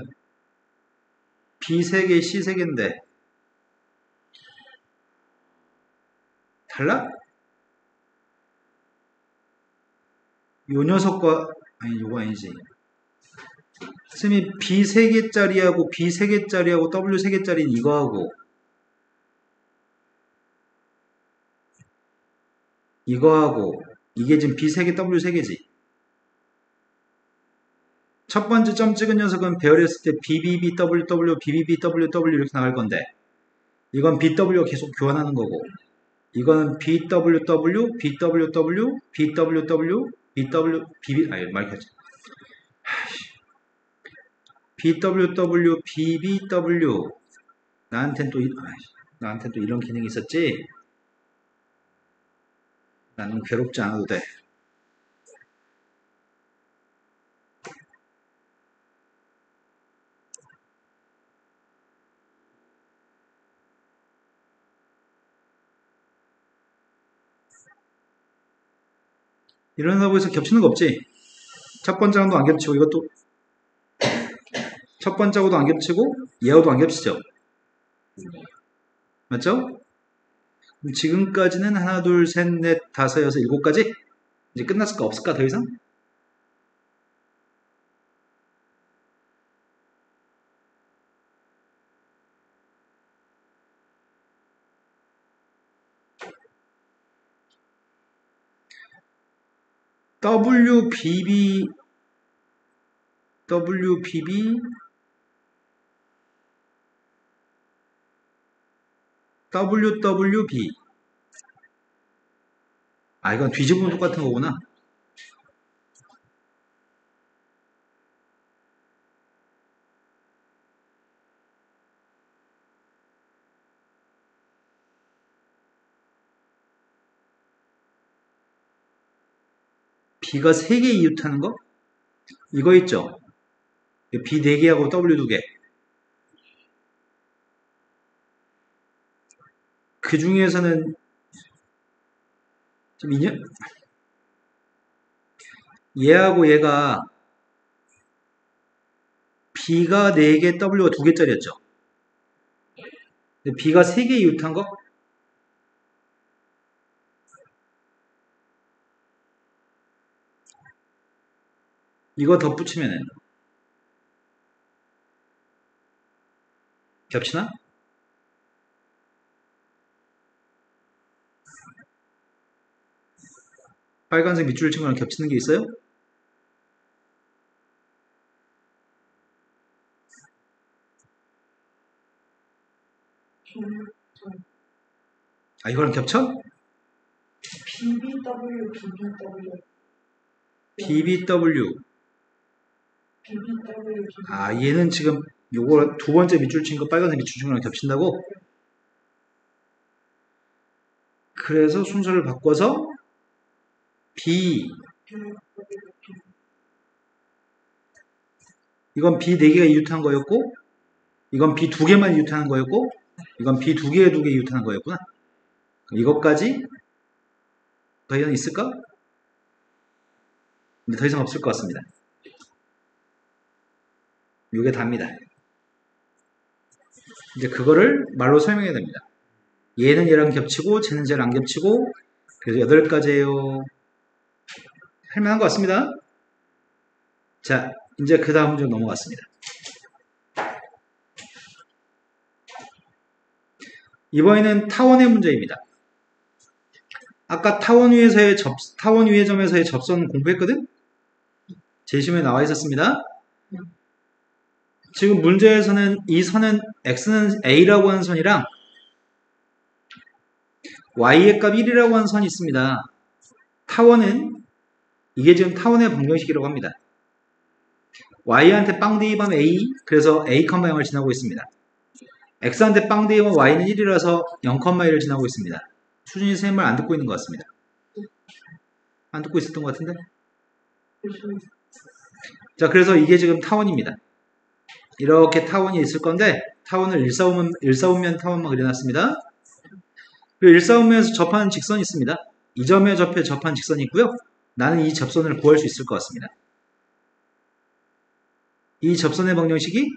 B 3개, C 3개인데 달라? 요 녀석과 아니 요거 아니지. 쌤이 B 3개짜리하고 B 3개짜리하고 W 3개짜리는 이거하고 이거하고 이게 지금 B 3개, W 3개지. 첫 번째 점 찍은 녀석은 배열했을 때 BBBWW, BBBWW 이렇게 나갈 건데 이건 BW가 계속 교환하는 거고, 이거는 BWW, BWW, BWW, BW, BB, 아니, 말까지. BWW, BBW. 나한텐 또, 나한텐 또 이런 기능이 있었지? 나는 괴롭지 않아도 돼. 이런다고 해서 겹치는 거 없지? 첫 번째랑도 안 겹치고, 이것도 첫 번째하고도 안 겹치고, 얘하고도 안 겹치죠? 맞죠? 지금까지는 하나, 둘, 셋, 넷, 다섯, 여섯, 일곱 가지? 이제 끝났을까? 없을까? 더 이상? WBB, WBB, WWB. 아, 이건 뒤집으면 똑같은 거구나. B가 3개 이웃하는 거? 이거 있죠? B 4개하고 W 2개. 그 중에서는 좀 얘하고 얘가 B가 4개, W가 2개짜리였죠? B가 3개 이웃한 거? 이거 덧붙이면은 겹치나? 빨간색 밑줄 친 거랑 겹치는 게 있어요? 아, 이거랑 겹쳐? BBW, BBW, BBW. BBW, 아, 얘는 지금 요거 두 번째 밑줄 친 거 빨간색 밑줄 친 거랑 겹친다고? 그래서 순서를 바꿔서 B, 이건 B 4개가 이웃한 거였고, 이건 B 2개만 이웃하는 거였고, 이건 B 2개에 2개 이웃하는 거였구나. 이것까지 더 이상 있을까? 근데 더 이상 없을 것 같습니다. 이게 답니다. 이제 그거를 말로 설명해야 됩니다. 얘는 얘랑 겹치고, 쟤는 쟤랑 안 겹치고, 그래서 8가지예요. 할만한 것 같습니다. 자, 이제 그 다음 문제 넘어갔습니다. 이번에는 타원의 문제입니다. 아까 타원 위의 점에서의 접선 공부했거든? 제시문에 나와 있었습니다. 지금 문제에서는 이 선은 x는 a라고 하는 선이랑 y의 값 1이라고 하는 선이 있습니다. 타원은 이게 지금 타원의 방정식이라고 합니다. y한테 빵 대입하면 a, 그래서 a, 0을 지나고 있습니다. x한테 빵 대입하면 y는 1이라서 0,1을 지나고 있습니다. 수준이 선생님 말 안 듣고 있는 것 같습니다. 안 듣고 있었던 것 같은데? 자, 그래서 이게 지금 타원입니다. 이렇게 타원이 있을 건데, 타원을 일사분면 타원만 그려놨습니다. 그리고 일사분면에서 접하는 직선이 있습니다. 이 점에 접한 직선이 있고요. 나는 이 접선을 구할 수 있을 것 같습니다. 이 접선의 방정식이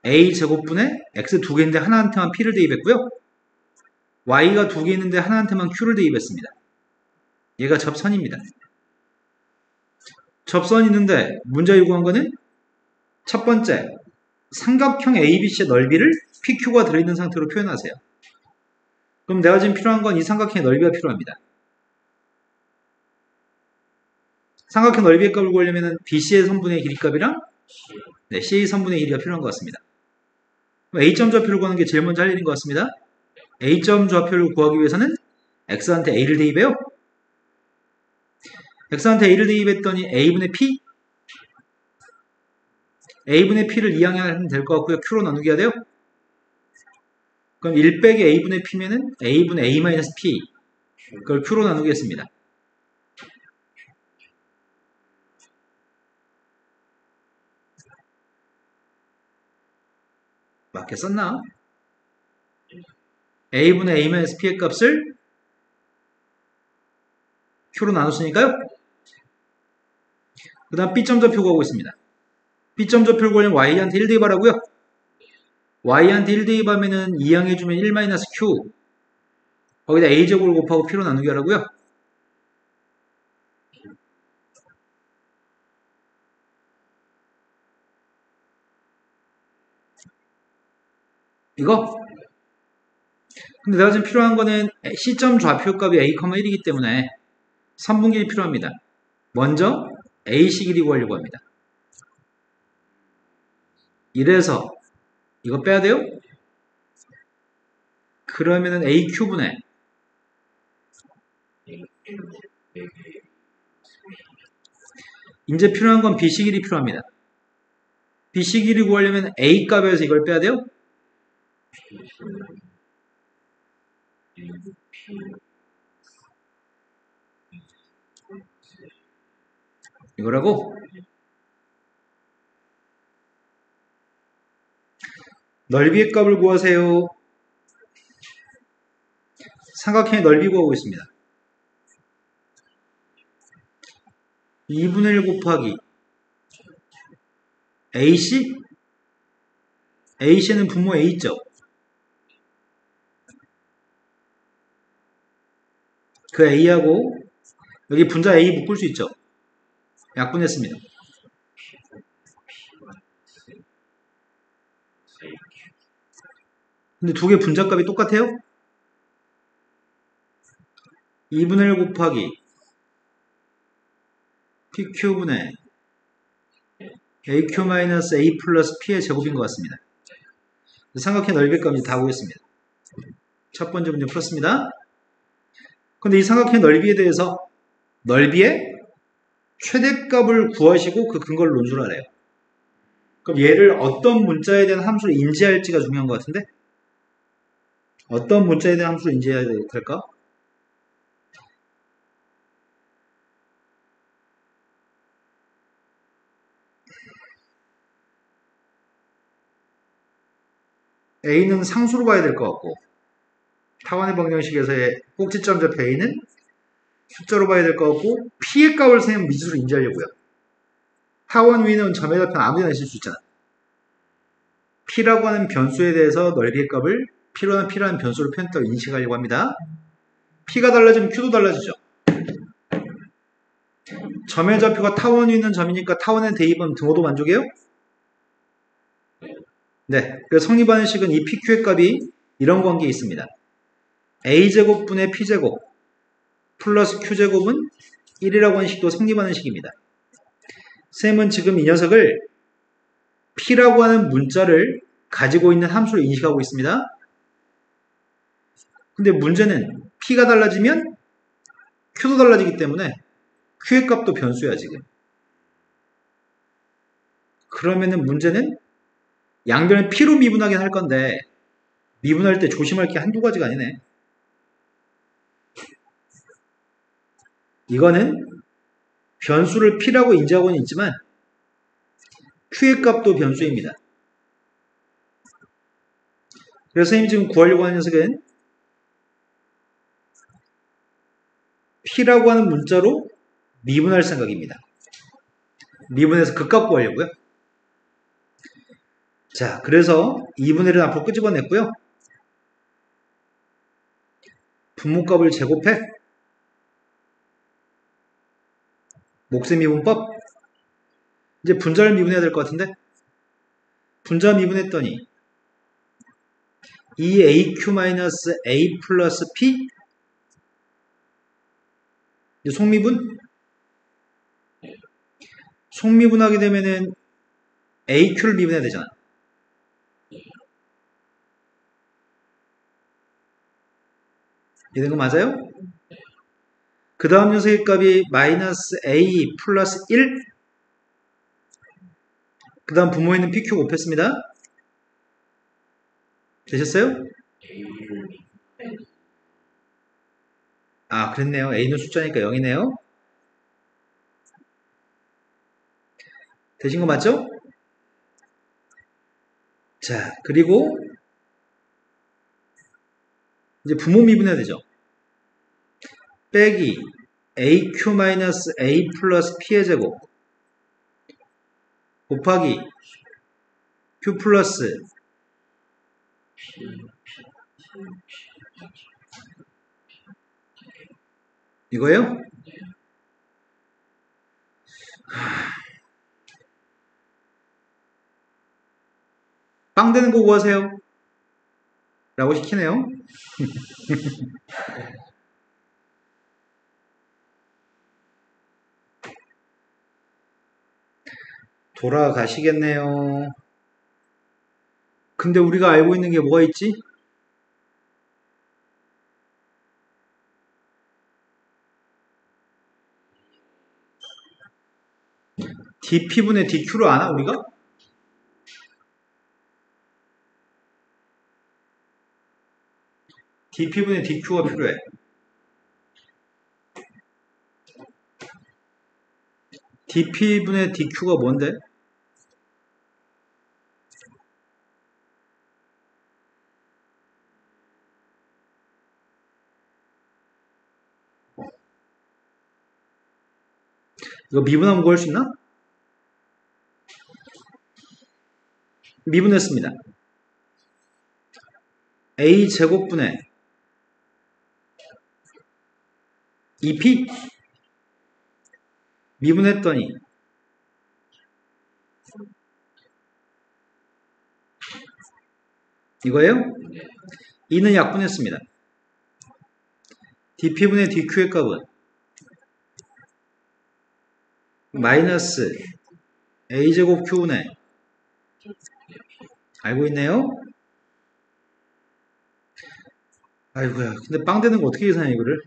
a제곱분의 x 2개인데 하나한테만 p를 대입했고요. y가 2개 있는데 하나한테만 q를 대입했습니다. 얘가 접선입니다. 접선이 있는데 문제 요구한 거는 첫 번째, 삼각형 ABC의 넓이를 PQ가 들어있는 상태로 표현하세요. 그럼 내가 지금 필요한 건 이 삼각형의 넓이가 필요합니다. 삼각형 넓이의 값을 구하려면 BC의 선분의 길이값이랑 CA 선분의 길이가 필요한 것 같습니다. 그럼 A점 좌표를 구하는 게 제일 먼저 할 일인 것 같습니다. A점 좌표를 구하기 위해서는 X한테 A를 대입해요. X한테 A를 대입했더니 A분의 P? A분의 P를 이항하면 될 것 같고요. Q로 나누기 해야 돼요. 그럼 1 빼기 A분의 P면은 A분의 A-P. 그걸 Q로 나누겠습니다. 맞게 썼나? A분의 A-P의 값을 Q로 나눴으니까요. 그 다음 B점 좌표 구하고 있습니다. B점 좌표를 구하려면 Y한테 1 대입하라고요. Y한테 1 대입하면은 2항 해주면 1-Q. 거기다 A제곱을 곱하고 P로 나누기 하라고요. 이거? 근데 내가 지금 필요한 거는 C점 좌표값이 A, 1이기 때문에 3분 길이 필요합니다. 먼저 AC 길이 구하려고 합니다. 이래서 이거 빼야 돼요? 그러면은 AQ분의 이제 필요한 건 BC 길이 필요합니다. BC 길이 구하려면 A 값에서 이걸 빼야 돼요? 이거라고? 넓이의 값을 구하세요. 삼각형의 넓이 구하고 있습니다. 2분의 1 곱하기 AC? AC는 분모 A 있죠? 그 A하고 여기 분자 A 묶을 수 있죠? 약분했습니다. 근데 두 개 분자값이 똑같아요? 2분의 1 곱하기 PQ분의 AQ-A 플러스 P의 제곱인 것 같습니다. 삼각형 넓이 값이 다 구했습니다. 첫 번째 문제 풀었습니다. 근데 이 삼각형 넓이에 대해서 넓이의 최대값을 구하시고 그 근거를 논술하래요. 그럼 얘를 어떤 문자에 대한 함수를 인지할지가 중요한 것 같은데? 어떤 문자에 대한 함수를 인지해야 될까? A는 상수로 봐야 될 것 같고 타원의 방정식에서의 꼭지점 좌표 A는 숫자로 봐야 될 것 같고 P의 값을 세면 미지수로 인지하려고요. 타원 위는 점의 좌표는 아무데나 있을 수 있잖아. P라고 하는 변수에 대해서 넓이의 값을 P라는 변수로 표현했다고 인식하려고 합니다. P가 달라지면 Q도 달라지죠. 점의 좌표가 타원 위에 있는 점이니까 타원의 대입은 등호도 만족해요? 네. 그래서 성립하는 식은 이 PQ의 값이 이런 관계에 있습니다. A제곱분의 P제곱 플러스 Q제곱은 1이라고 하는 식도 성립하는 식입니다. 쌤은 지금 이 녀석을 P라고 하는 문자를 가지고 있는 함수로 인식하고 있습니다. 근데 문제는 P가 달라지면 Q도 달라지기 때문에 Q의 값도 변수야 지금. 그러면은 문제는 양변을 P로 미분하긴 할 건데 미분할 때 조심할 게 한두 가지가 아니네. 이거는 변수를 P라고 인지하고는 있지만 Q의 값도 변수입니다. 그래서 선생님이 지금 구하려고 하는 녀석은 P라고 하는 문자로 미분할 생각입니다. 미분해서 그 값 구하려고요. 자, 그래서 2분의 1은 앞으로 끄집어냈고요. 분모값을 제곱해 몫의 미분법. 이제 분자를 미분해야 될 것 같은데 분자 미분했더니 2AQ-A 플러스 P 속미분? 속미분하게 되면은 AQ를 미분해야 되잖아. 이런 거 맞아요? 그 다음 녀석의 값이 마이너스 a 플러스 1. 그 다음 분모에 있는 pq 곱했습니다. 되셨어요? A를 아, 그랬네요. a는 숫자니까 0이네요. 되신 거 맞죠? 자, 그리고 이제 분모 미분해야 되죠. 빼기 aq 마이너스 a 플러스 p의 제곱 곱하기 q 플러스 이거예요? 빵 되는 거 구하세요. 라고 시키네요. 돌아가시겠네요. 근데 우리가 알고 있는 게 뭐가 있지? dp분의 dq를 아나 우리가? dp분의 dq가 필요해. dp분의 dq가 뭔데? 이거 미분하면 구할 수 있나? 미분했습니다. a 제곱분의 2p 미분했더니 이거예요? 2는 약분했습니다. dp분의 dq의 값은 마이너스 a제곱 q분의 알고 있네요? 아이고야, 근데 빵 되는 거 어떻게 계산해 이거를?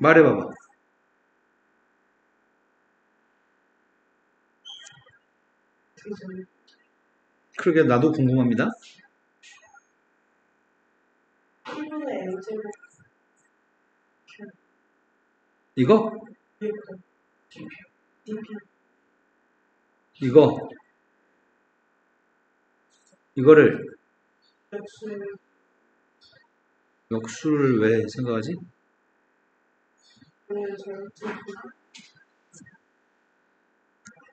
말해봐봐. 그러게 나도 궁금합니다. 1분의 A제곱 이거? DP 이거? 이거를 역수 역수를 왜 생각하지?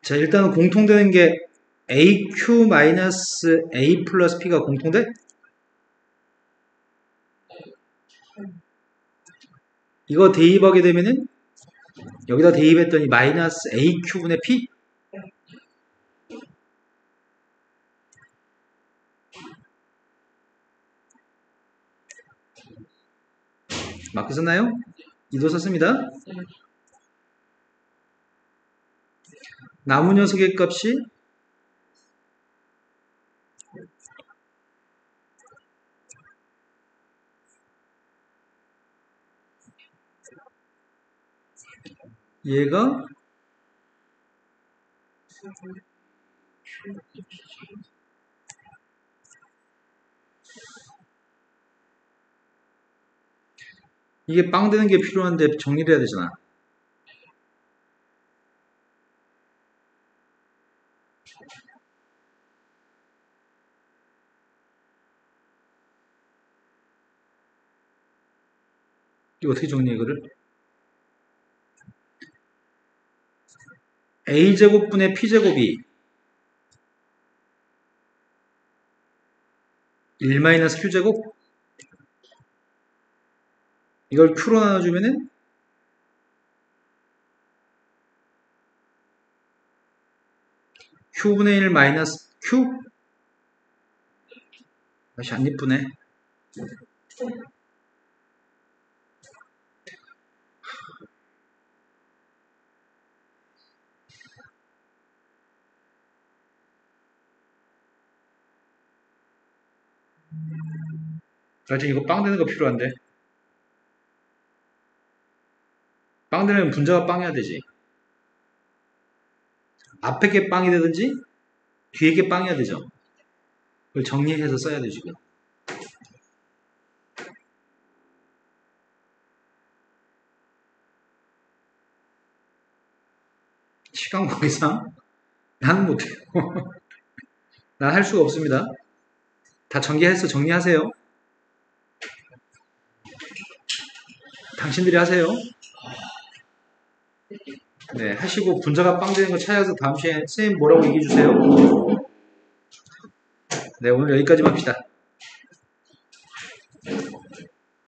자, 일단은 공통되는 게 aq 마이너스 a 플러스 p가 공통돼? 이거 대입하게 되면은 여기다 대입했더니 마이너스 aq분의 p? 마크 썼나요? 이도 썼습니다. 나무 녀석의 값이 얘가 이게 빵 되는 게 필요한데 정리를 해야 되잖아. 이거 어떻게 정리해 이거를? a제곱분의 p제곱이 1-q제곱? 이걸 q로 나눠주면은 q분의 1 마이너스 q? 다시 안 이쁘네. 나 지금 이거 빵 되는 거 필요한데. 빵 되려면 분자가 빵해야 되지. 앞에 게 빵이 되든지 뒤에 게 빵해야 되죠. 그걸 정리해서 써야 돼 지금. 시간 관계상 나는 못해요. 난 할 수가 없습니다. 다 전개해서 정리하세요. 당신들이 하세요. 네, 하시고 분자가 빵 되는 거 찾아서 다음 시간에 선생님 뭐라고 얘기해 주세요. 네, 오늘 여기까지만 합시다.